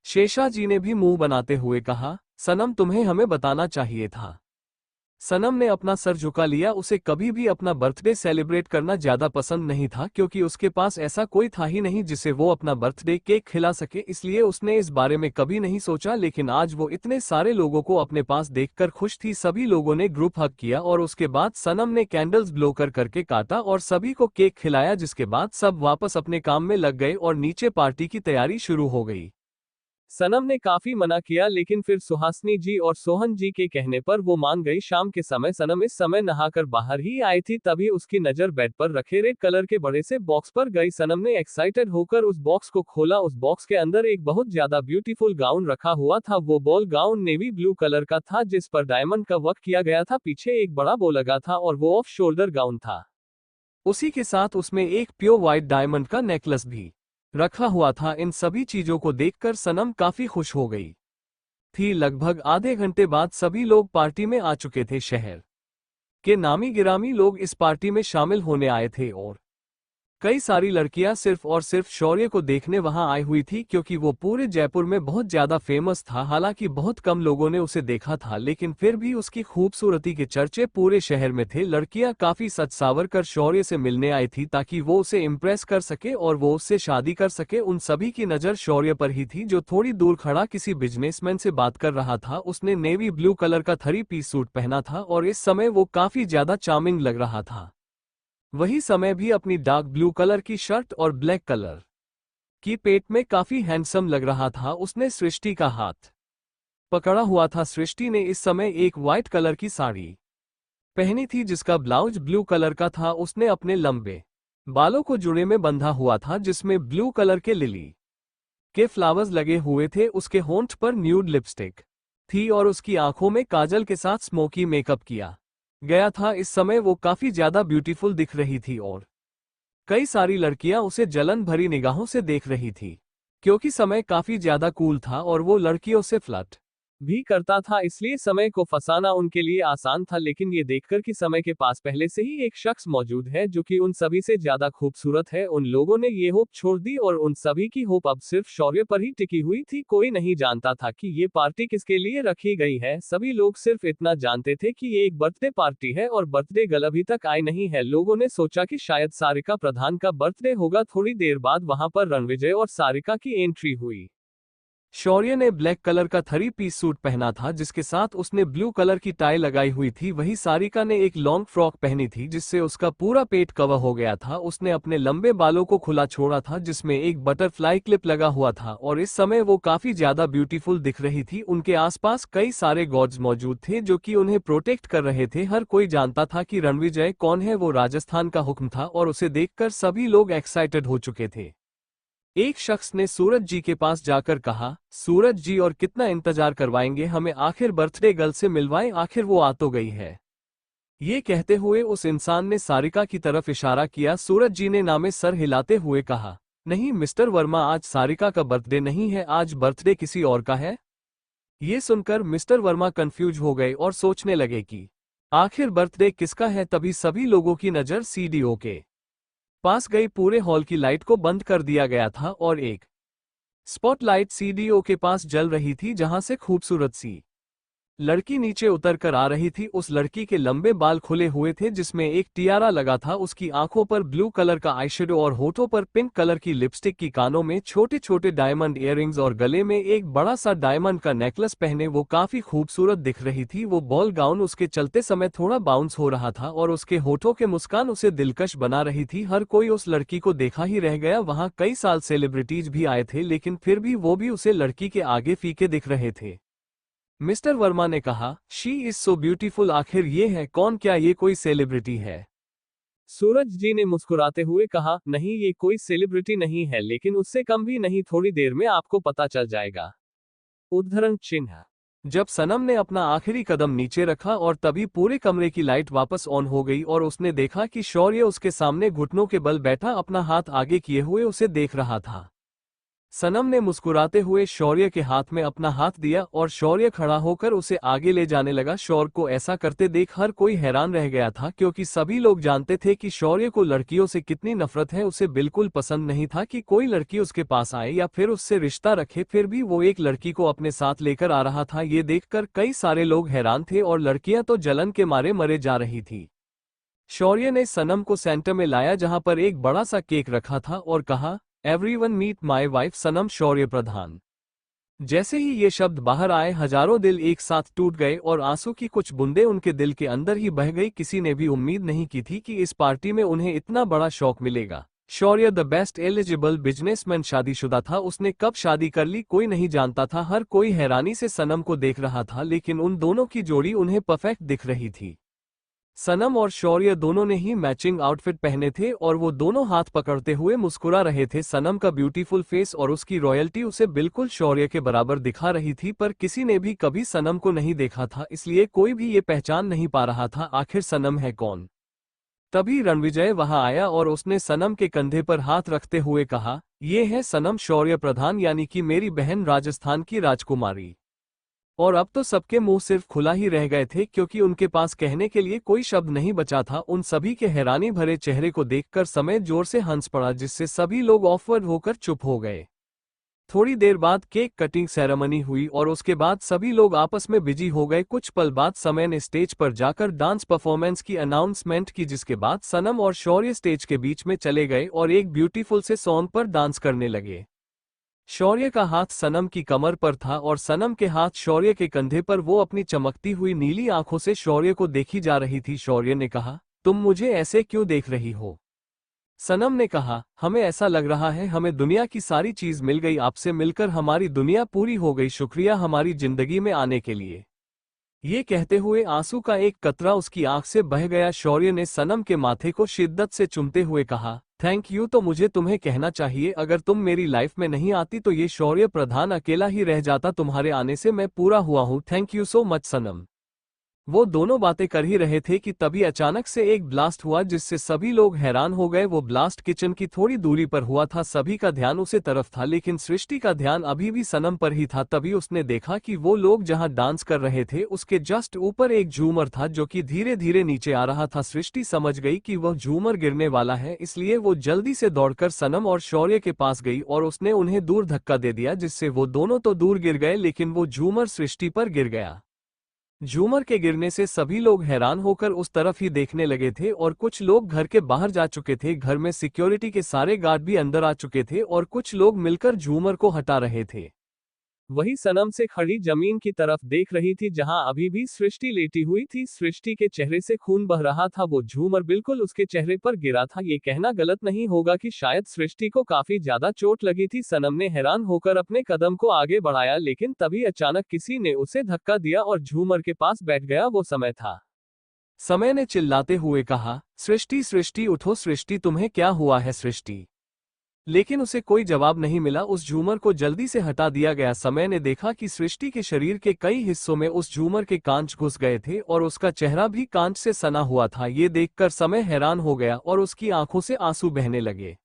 शेषा जी ने भी मुंह बनाते हुए कहा, सनम तुम्हें हमें बताना चाहिए था। सनम ने अपना सर झुका लिया। उसे कभी भी अपना बर्थडे सेलिब्रेट करना ज्यादा पसंद नहीं था क्योंकि उसके पास ऐसा कोई था ही नहीं जिसे वो अपना बर्थडे केक खिला सके, इसलिए उसने इस बारे में कभी नहीं सोचा। लेकिन आज वो इतने सारे लोगों को अपने पास देखकर खुश थी। सभी लोगों ने ग्रुप हग किया और उसके बाद सनम ने कैंडल्स ब्लो करके काटा और सभी को केक खिलाया, जिसके बाद सब वापस अपने काम में लग गए और नीचे पार्टी की तैयारी शुरू हो गई। सनम ने काफी मना किया लेकिन फिर सुहासिनी जी और सोहन जी के कहने पर वो मान गई। शाम के समय सनम इस समय नहाकर बाहर ही आई थी, तभी उसकी नजर बेड पर रखे रेड कलर के बड़े से बॉक्स पर गई। सनम ने एक्साइटेड होकर उस बॉक्स को खोला। उस बॉक्स के अंदर एक बहुत ज्यादा ब्यूटीफुल गाउन रखा हुआ था। वो ball gown navy blue colour का था जिस पर डायमंड का वर्क किया गया था। पीछे एक बड़ा बो लगा था और वो ऑफ शोल्डर गाउन था। उसी के साथ उसमें एक प्योर व्हाइट डायमंड का नेकलेस भी रखा हुआ था। इन सभी चीजों को देखकर सनम काफी खुश हो गई थी। लगभग आधे घंटे बाद सभी लोग पार्टी में आ चुके थे। शहर के नामी गिरामी लोग इस पार्टी में शामिल होने आए थे और कई सारी लड़कियां सिर्फ और सिर्फ शौर्य को देखने वहां आई हुई थी क्योंकि वो पूरे जयपुर में बहुत ज्यादा फेमस था। हालांकि बहुत कम लोगों ने उसे देखा था, लेकिन फिर भी उसकी खूबसूरती के चर्चे पूरे शहर में थे। लड़कियां काफी सज सावर कर शौर्य से मिलने आई थी ताकि वो उसे इम्प्रेस कर सके और वो उससे शादी कर सके। उन सभी की नजर शौर्य पर ही थी, जो थोड़ी दूर खड़ा किसी बिजनेसमैन से बात कर रहा था। उसने नेवी ब्लू कलर का 3 पीस सूट पहना था और इस समय वो काफी ज्यादा चार्मिंग लग रहा था। वही समय भी अपनी डार्क ब्लू कलर की शर्ट और ब्लैक कलर की पेट में काफी हैंडसम लग रहा था। उसने सृष्टि का हाथ पकड़ा हुआ था। सृष्टि ने इस समय एक व्हाइट कलर की साड़ी पहनी थी जिसका ब्लाउज ब्लू कलर का था। उसने अपने लंबे बालों को जुड़े में बंधा हुआ था जिसमें ब्लू कलर के लिली के फ्लावर्स लगे हुए थे। उसके होंठ पर न्यूड लिपस्टिक थी और उसकी आंखों में काजल के साथ स्मोकी मेकअप किया गया था। इस समय वो काफी ज्यादा ब्यूटीफुल दिख रही थी और कई सारी लड़कियां उसे जलन भरी निगाहों से देख रही थी, क्योंकि समय काफी ज्यादा कूल था और वो लड़कियों से फ्लर्ट भी करता था, इसलिए समय को फंसाना उनके लिए आसान था। लेकिन ये देखकर कि समय के पास पहले से ही एक शख्स मौजूद है जो कि उन सभी से ज्यादा खूबसूरत है, उन लोगों ने ये होप छोड़ दी और उन सभी की होप अब सिर्फ शौर्य पर ही टिकी हुई थी। कोई नहीं जानता था कि ये पार्टी किसके लिए रखी गई है, सभी लोग सिर्फ इतना जानते थे कि ये एक बर्थडे पार्टी है और बर्थडे गर्ल अभी तक आई नहीं है। लोगों ने सोचा कि शायद सारिका प्रधान का बर्थडे होगा। थोड़ी देर बाद वहां पर रणविजय और सारिका की एंट्री हुई। शौर्य ने ब्लैक कलर का 3 पीस सूट पहना था जिसके साथ उसने ब्लू कलर की टाई लगाई हुई थी। वही सारिका ने एक लॉन्ग फ्रॉक पहनी थी जिससे उसका पूरा पेट कवर हो गया था। उसने अपने लंबे बालों को खुला छोड़ा था जिसमें एक बटरफ्लाई क्लिप लगा हुआ था और इस समय वो काफी ज्यादा ब्यूटीफुल दिख रही थी। उनके आसपास कई सारे गॉड्स मौजूद थे जो कि उन्हें प्रोटेक्ट कर रहे थे। हर कोई जानता था कि रणविजय कौन है, वो राजस्थान का हुक्म था और उसे देखकर सभी लोग एक्साइटेड हो चुके थे। एक शख्स ने सूरज जी के पास जाकर कहा, सूरज जी और कितना इंतजार करवाएंगे, हमें आखिर बर्थडे गर्ल से मिलवाएं, आखिर वो आ तो गई है। ये कहते हुए उस इंसान ने सारिका की तरफ इशारा किया। सूरज जी ने नामे सर हिलाते हुए कहा, नहीं मिस्टर वर्मा, आज सारिका का बर्थडे नहीं है, आज बर्थडे किसी और का है। ये सुनकर मिस्टर वर्मा कंफ्यूज हो गए और सोचने लगे कि आखिर बर्थडे किसका है। तभी सभी लोगों की नजर सीडीओ के पास गई। पूरे हॉल की लाइट को बंद कर दिया गया था और एक स्पॉटलाइट सीडीओ के पास जल रही थी जहां से खूबसूरत सी लड़की नीचे उतर कर आ रही थी। उस लड़की के लंबे बाल खुले हुए थे जिसमें एक टियारा लगा था। उसकी आंखों पर ब्लू कलर का आईशैडो और होठों पर पिंक कलर की लिपस्टिक की, कानों में छोटे छोटे डायमंड इयररिंग्स और गले में एक बड़ा सा डायमंड का नेकलेस पहने वो काफी खूबसूरत दिख रही थी। वो बॉल गाउन उसके चलते समय थोड़ा बाउंस हो रहा था और उसके होठों के मुस्कान उसे दिलकश बना रही थी। हर कोई उस लड़की को देखा ही रह गया। वहां कई साल सेलिब्रिटीज भी आए थे लेकिन फिर भी वो भी उसे लड़की के आगे फीके दिख रहे थे। मिस्टर वर्मा ने कहा, शी इज सो ब्यूटीफुल, आखिर ये है कौन, क्या ये कोई सेलिब्रिटी है? सूरज जी ने मुस्कुराते हुए कहा, नहीं ये कोई सेलिब्रिटी नहीं है, लेकिन उससे कम भी नहीं, थोड़ी देर में आपको पता चल जाएगा। उद्धरण चिन्ह। जब सनम ने अपना आखिरी कदम नीचे रखा और तभी पूरे कमरे की लाइट वापस ऑन हो गई और उसने देखा कि शौर्य उसके सामने घुटनों के बल बैठा अपना हाथ आगे किए हुए उसे देख रहा था। सनम ने मुस्कुराते हुए शौर्य के हाथ में अपना हाथ दिया और शौर्य खड़ा होकर उसे आगे ले जाने लगा। शौर्य को ऐसा करते देख हर कोई हैरान रह गया था क्योंकि सभी लोग जानते थे कि शौर्य को लड़कियों से कितनी नफरत है। उसे बिल्कुल पसंद नहीं था कि कोई लड़की उसके पास आए या फिर उससे रिश्ता रखे, फिर भी वो एक लड़की को अपने साथ लेकर आ रहा था। ये देखकर कई सारे लोग हैरान थे और लड़कियां तो जलन के मारे मरे जा रही थी। शौर्य ने सनम को सेंटर में लाया जहां पर एक बड़ा सा केक रखा था और कहा, एवरीवन मीट माय वाइफ सनम शौर्य प्रधान। जैसे ही ये शब्द बाहर आए हजारों दिल एक साथ टूट गए और आंसू की कुछ बूंदें उनके दिल के अंदर ही बह गई। किसी ने भी उम्मीद नहीं की थी कि इस पार्टी में उन्हें इतना बड़ा शौक मिलेगा। शौर्य द बेस्ट एलिजिबल बिजनेसमैन शादीशुदा था। उसने कब शादी कर ली कोई नहीं जानता था। हर कोई हैरानी से सनम को देख रहा था लेकिन उन दोनों की जोड़ी उन्हें परफेक्ट दिख रही थी। सनम और शौर्य दोनों ने ही मैचिंग आउटफिट पहने थे और वो दोनों हाथ पकड़ते हुए मुस्कुरा रहे थे। सनम का ब्यूटीफुल फेस और उसकी रॉयल्टी उसे बिल्कुल शौर्य के बराबर दिखा रही थी, पर किसी ने भी कभी सनम को नहीं देखा था इसलिए कोई भी ये पहचान नहीं पा रहा था आखिर सनम है कौन। तभी रणविजय वहां आया और उसने सनम के कंधे पर हाथ रखते हुए कहा, ये है सनम शौर्य प्रधान, यानी कि मेरी बहन राजस्थान की राजकुमारी। और अब तो सबके मुंह सिर्फ खुला ही रह गए थे क्योंकि उनके पास कहने के लिए कोई शब्द नहीं बचा था। उन सभी के हैरानी भरे चेहरे को देखकर समय जोर से हंस पड़ा जिससे सभी लोग ऑफवर्ड होकर चुप हो गए। थोड़ी देर बाद केक कटिंग सेरेमनी हुई और उसके बाद सभी लोग आपस में बिजी हो गए। कुछ पल बाद समय ने स्टेज पर जाकर डांस परफॉर्मेंस की अनाउंसमेंट की जिसके बाद सनम और शौर्य स्टेज के बीच में चले गए और एक ब्यूटीफुल से सॉन्ग पर डांस करने लगे। शौर्य का हाथ सनम की कमर पर था और सनम के हाथ शौर्य के कंधे पर। वो अपनी चमकती हुई नीली आंखों से शौर्य को देखी जा रही थी। शौर्य ने कहा, तुम मुझे ऐसे क्यों देख रही हो? सनम ने कहा, हमें ऐसा लग रहा है हमें दुनिया की सारी चीज मिल गई, आपसे मिलकर हमारी दुनिया पूरी हो गई, शुक्रिया हमारी जिंदगी में आने के लिए। ये कहते हुए आंसू का एक कतरा उसकी आंख से बह गया। शौर्य ने सनम के माथे को शिद्दत से चूमते हुए कहा, थैंक यू, तो मुझे तुम्हें कहना चाहिए अगर तुम मेरी लाइफ में नहीं आती तो ये शौर्य प्रधान अकेला ही रह जाता, तुम्हारे आने से मैं पूरा हुआ हूँ, थैंक यू सो मच सनम। वो दोनों बातें कर ही रहे थे कि तभी अचानक से एक ब्लास्ट हुआ जिससे सभी लोग हैरान हो गए। वो ब्लास्ट किचन की थोड़ी दूरी पर हुआ था। सभी का ध्यान उसे तरफ था, लेकिन सृष्टि का ध्यान अभी भी सनम पर ही था। तभी उसने देखा कि वो लोग जहां डांस कर रहे थे उसके जस्ट ऊपर एक झूमर था जो कि धीरे धीरे नीचे आ रहा था। सृष्टि समझ गई कि वह झूमर गिरने वाला है, इसलिए वो जल्दी से दौड़कर सनम और शौर्य के पास गई और उसने उन्हें दूर धक्का दे दिया, जिससे वो दोनों तो दूर गिर गए लेकिन वो झूमर सृष्टि पर गिर गया। झूमर के गिरने से सभी लोग हैरान होकर उस तरफ ही देखने लगे थे और कुछ लोग घर के बाहर जा चुके थे। घर में सिक्योरिटी के सारे गार्ड भी अंदर आ चुके थे और कुछ लोग मिलकर झूमर को हटा रहे थे। वही सनम से खड़ी जमीन की तरफ देख रही थी जहां अभी भी सृष्टि लेटी हुई थी। सृष्टि के चेहरे से खून बह रहा था। वो झूमर बिल्कुल उसके चेहरे पर गिरा था। ये कहना गलत नहीं होगा कि शायद सृष्टि को काफी ज्यादा चोट लगी थी। सनम ने हैरान होकर अपने कदम को आगे बढ़ाया, लेकिन तभी अचानक किसी ने उसे धक्का दिया और झूमर के पास बैठ गया। वो समय था। समय ने चिल्लाते हुए कहा, सृष्टि सृष्टि उठो, सृष्टि तुम्हें क्या हुआ है सृष्टि। लेकिन उसे कोई जवाब नहीं मिला। उस झूमर को जल्दी से हटा दिया गया। समय ने देखा कि सृष्टि के शरीर के कई हिस्सों में उस झूमर के कांच घुस गए थे और उसका चेहरा भी कांच से सना हुआ था। ये देखकर समय हैरान हो गया और उसकी आंखों से आंसू बहने लगे।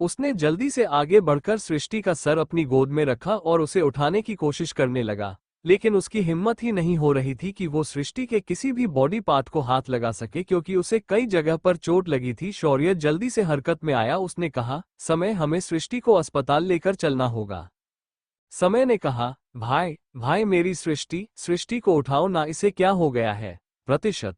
उसने जल्दी से आगे बढ़कर सृष्टि का सर अपनी गोद में रखा और उसे उठाने की कोशिश करने लगा, लेकिन उसकी हिम्मत ही नहीं हो रही थी कि वो सृष्टि के किसी भी बॉडी पार्ट को हाथ लगा सके, क्योंकि उसे कई जगह पर चोट लगी थी। शौर्य जल्दी से हरकत में आया। उसने कहा, समय, हमें सृष्टि को अस्पताल लेकर चलना होगा। समय ने कहा, भाई भाई मेरी सृष्टि, सृष्टि को उठाओ ना, इसे क्या हो गया है। प्रतिशत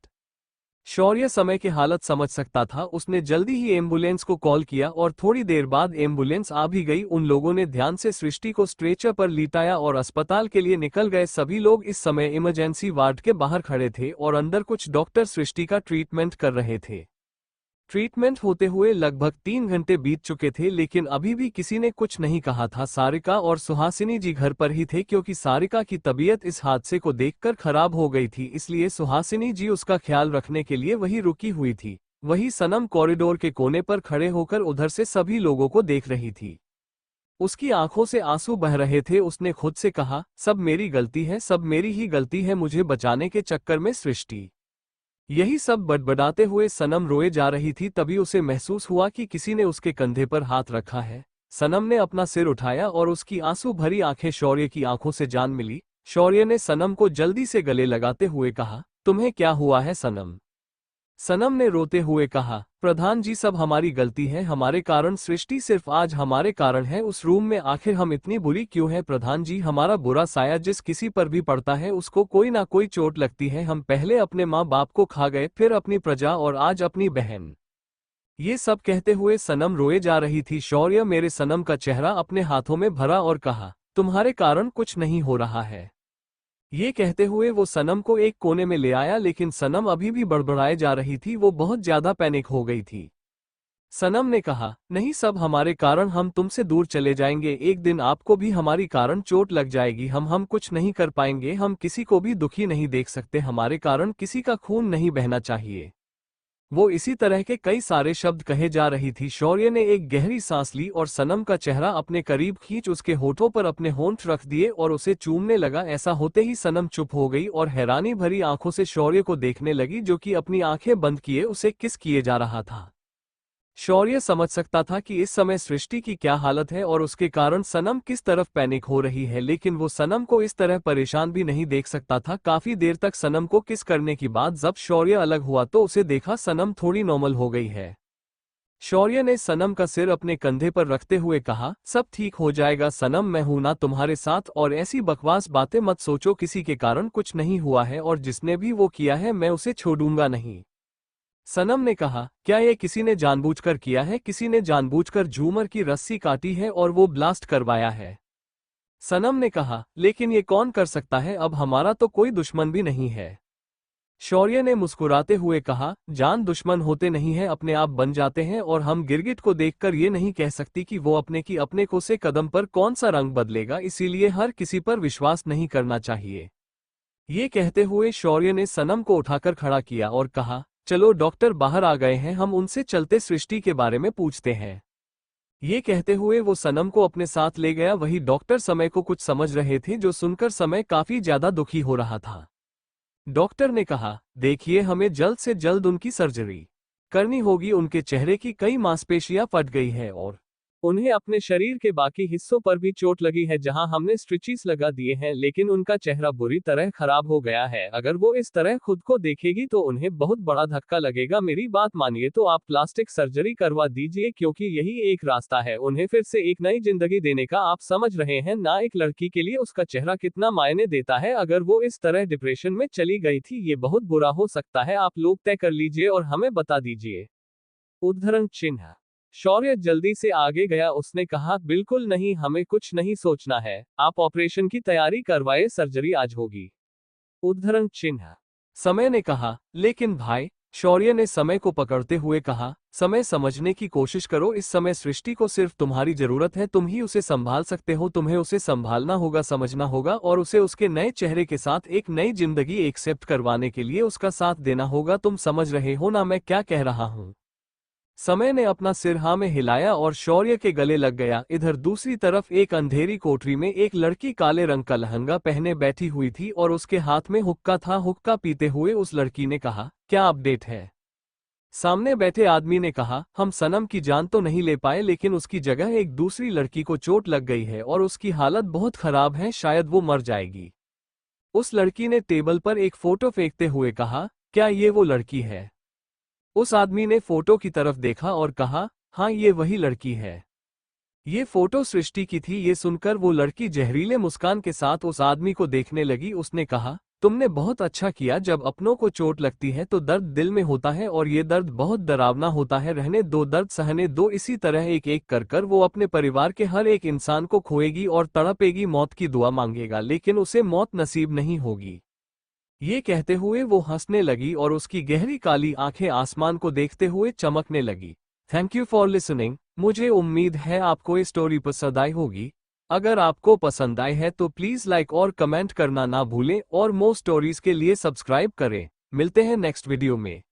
शौर्य समय की हालत समझ सकता था। उसने जल्दी ही एम्बुलेंस को कॉल किया और थोड़ी देर बाद एम्बुलेंस आ भी गई। उन लोगों ने ध्यान से सृष्टि को स्ट्रेचर पर लिटाया और अस्पताल के लिए निकल गए। सभी लोग इस समय इमरजेंसी वार्ड के बाहर खड़े थे और अंदर कुछ डॉक्टर सृष्टि का ट्रीटमेंट कर रहे थे। ट्रीटमेंट होते हुए लगभग 3 घंटे बीत चुके थे, लेकिन अभी भी किसी ने कुछ नहीं कहा था। सारिका और सुहासिनी जी घर पर ही थे, क्योंकि सारिका की तबीयत इस हादसे को देखकर खराब हो गई थी, इसलिए सुहासिनी जी उसका ख्याल रखने के लिए वहीं रुकी हुई थी। वही सनम कॉरिडोर के कोने पर खड़े होकर उधर से सभी लोगों को देख रही थी। उसकी आंखों से आंसू बह रहे थे। उसने खुद से कहा, सब मेरी गलती है, सब मेरी ही गलती है, मुझे बचाने के चक्कर में सृष्टि। यही सब बड़बड़ाते हुए सनम रोए जा रही थी। तभी उसे महसूस हुआ कि किसी ने उसके कंधे पर हाथ रखा है। सनम ने अपना सिर उठाया और उसकी आंसू भरी आंखें शौर्य की आंखों से जान मिली। शौर्य ने सनम को जल्दी से गले लगाते हुए कहा, तुम्हें क्या हुआ है सनम। सनम ने रोते हुए कहा, प्रधान जी, सब हमारी गलती है, हमारे कारण सृष्टि सिर्फ आज हमारे कारण है उस रूम में, आखिर हम इतनी बुरी क्यों है प्रधान जी। हमारा बुरा साया जिस किसी पर भी पड़ता है उसको कोई ना कोई चोट लगती है। हम पहले अपने माँ बाप को खा गए, फिर अपनी प्रजा और आज अपनी बहन। ये सब कहते हुए सनम रोए जा रही थी। शौर्य मेरे सनम का चेहरा अपने हाथों में भरा और कहा, तुम्हारे कारण कुछ नहीं हो रहा है। ये कहते हुए वो सनम को एक कोने में ले आया, लेकिन सनम अभी भी बड़बड़ाए जा रही थी। वो बहुत ज्यादा पैनिक हो गई थी। सनम ने कहा, नहीं, सब हमारे कारण, हम तुमसे दूर चले जाएंगे, एक दिन आपको भी हमारी कारण चोट लग जाएगी। हम कुछ नहीं कर पाएंगे, हम किसी को भी दुखी नहीं देख सकते, हमारे कारण किसी का खून नहीं बहना चाहिए। वो इसी तरह के कई सारे शब्द कहे जा रही थी। शौर्य ने एक गहरी सांस ली और सनम का चेहरा अपने करीब खींच उसके होठों पर अपने होंठ रख दिए और उसे चूमने लगा। ऐसा होते ही सनम चुप हो गई और हैरानी भरी आंखों से शौर्य को देखने लगी, जो कि अपनी आंखें बंद किए उसे किस किए जा रहा था। शौर्य समझ सकता था कि इस समय सृष्टि की क्या हालत है और उसके कारण सनम किस तरफ पैनिक हो रही है, लेकिन वो सनम को इस तरह परेशान भी नहीं देख सकता था। काफी देर तक सनम को किस करने के बाद जब शौर्य अलग हुआ तो उसे देखा सनम थोड़ी नॉर्मल हो गई है। शौर्य ने सनम का सिर अपने कंधे पर रखते हुए कहा, सब ठीक हो जाएगा सनम, मैं हूं ना तुम्हारे साथ, और ऐसी बकवास बातें मत सोचो, किसी के कारण कुछ नहीं हुआ है और जिसने भी वो किया है मैं उसे छोड़ूंगा नहीं। सनम ने कहा, क्या ये किसी ने जानबूझकर किया है, किसी ने जानबूझकर झूमर की रस्सी काटी है और वो ब्लास्ट करवाया है। सनम ने कहा, लेकिन ये कौन कर सकता है, अब हमारा तो कोई दुश्मन भी नहीं है। शौर्य ने मुस्कुराते हुए कहा, जान दुश्मन होते नहीं है, अपने आप बन जाते हैं, और हम गिरगिट को देखकर ये नहीं कह सकती कि वो अपने को से कदम पर कौन सा रंग बदलेगा, इसीलिए हर किसी पर विश्वास नहीं करना चाहिए। ये कहते हुए शौर्य ने सनम को उठाकर खड़ा किया और कहा, चलो डॉक्टर बाहर आ गए हैं, हम उनसे चलते सृष्टि के बारे में पूछते हैं। ये कहते हुए वो सनम को अपने साथ ले गया। वही डॉक्टर समय को कुछ समझ रहे थे, जो सुनकर समय काफी ज्यादा दुखी हो रहा था। डॉक्टर ने कहा, देखिए हमें जल्द से जल्द उनकी सर्जरी करनी होगी। उनके चेहरे की कई मांसपेशियां फट गई है और उन्हें अपने शरीर के बाकी हिस्सों पर भी चोट लगी है जहां हमने स्टिचेस लगा दिए हैं, लेकिन उनका चेहरा बुरी तरह खराब हो गया है। अगर वो इस तरह खुद को देखेगी तो उन्हें बहुत बड़ा धक्का लगेगा। मेरी बात मानिए तो आप प्लास्टिक सर्जरी करवा दीजिए, क्योंकि यही एक रास्ता है उन्हें फिर से एक नई जिंदगी देने का। आप समझ रहे हैं ना, एक लड़की के लिए उसका चेहरा कितना मायने देता है। अगर वो इस तरह डिप्रेशन में चली गई थी, ये बहुत बुरा हो सकता है। आप लोग तय कर लीजिए और हमें बता दीजिए। उद्धरण चिन्ह। शौर्य जल्दी से आगे गया। उसने कहा, बिल्कुल नहीं, हमें कुछ नहीं सोचना है। आप ऑपरेशन की तैयारी करवाए, सर्जरी आज होगी। उद्धरण चिन्ह। समय ने कहा, लेकिन भाई, शौर्य ने समय को पकड़ते हुए कहा, समय समझने की कोशिश करो। इस समय सृष्टि को सिर्फ तुम्हारी जरूरत है। तुम ही उसे संभाल सकते हो। तुम्हें उसे संभालना होगा, समझना होगा और उसे उसके नए चेहरे के साथ एक नई जिंदगी एक्सेप्ट करवाने के लिए उसका साथ देना होगा। तुम समझ रहे हो ना मैं क्या कह रहा हूं? समय ने अपना सिर हाँ में हिलाया और शौर्य के गले लग गया। इधर दूसरी तरफ एक अंधेरी कोठरी में एक लड़की काले रंग का लहंगा पहने बैठी हुई थी और उसके हाथ में हुक्का था। हुक्का पीते हुए उस लड़की ने कहा, क्या अपडेट है? सामने बैठे आदमी ने कहा, हम सनम की जान तो नहीं ले पाए, लेकिन उसकी जगह एक दूसरी लड़की को चोट लग गई है और उसकी हालत बहुत खराब है, शायद वो मर जाएगी। उस लड़की ने टेबल पर एक फोटो फेंकते हुए कहा, क्या ये वो लड़की है? उस आदमी ने फोटो की तरफ देखा और कहा, हाँ ये वही लड़की है। ये फोटो सृष्टि की थी। ये सुनकर वो लड़की जहरीले मुस्कान के साथ उस आदमी को देखने लगी। उसने कहा, तुमने बहुत अच्छा किया। जब अपनों को चोट लगती है तो दर्द दिल में होता है और ये दर्द बहुत डरावना होता है। रहने दो, दर्द सहने दो। इसी तरह एक एक कर कर वो अपने परिवार के हर एक इंसान को खोएगी और तड़पेगी, मौत की दुआ मांगेगा, लेकिन उसे मौत नसीब नहीं होगी। ये कहते हुए वो हंसने लगी और उसकी गहरी काली आंखें आसमान को देखते हुए चमकने लगी। Thank you for listening. मुझे उम्मीद है आपको ये स्टोरी पसंद आई होगी। अगर आपको पसंद आई है तो प्लीज लाइक और कमेंट करना ना भूलें और मोर स्टोरीज के लिए सब्सक्राइब करें। मिलते हैं नेक्स्ट वीडियो में।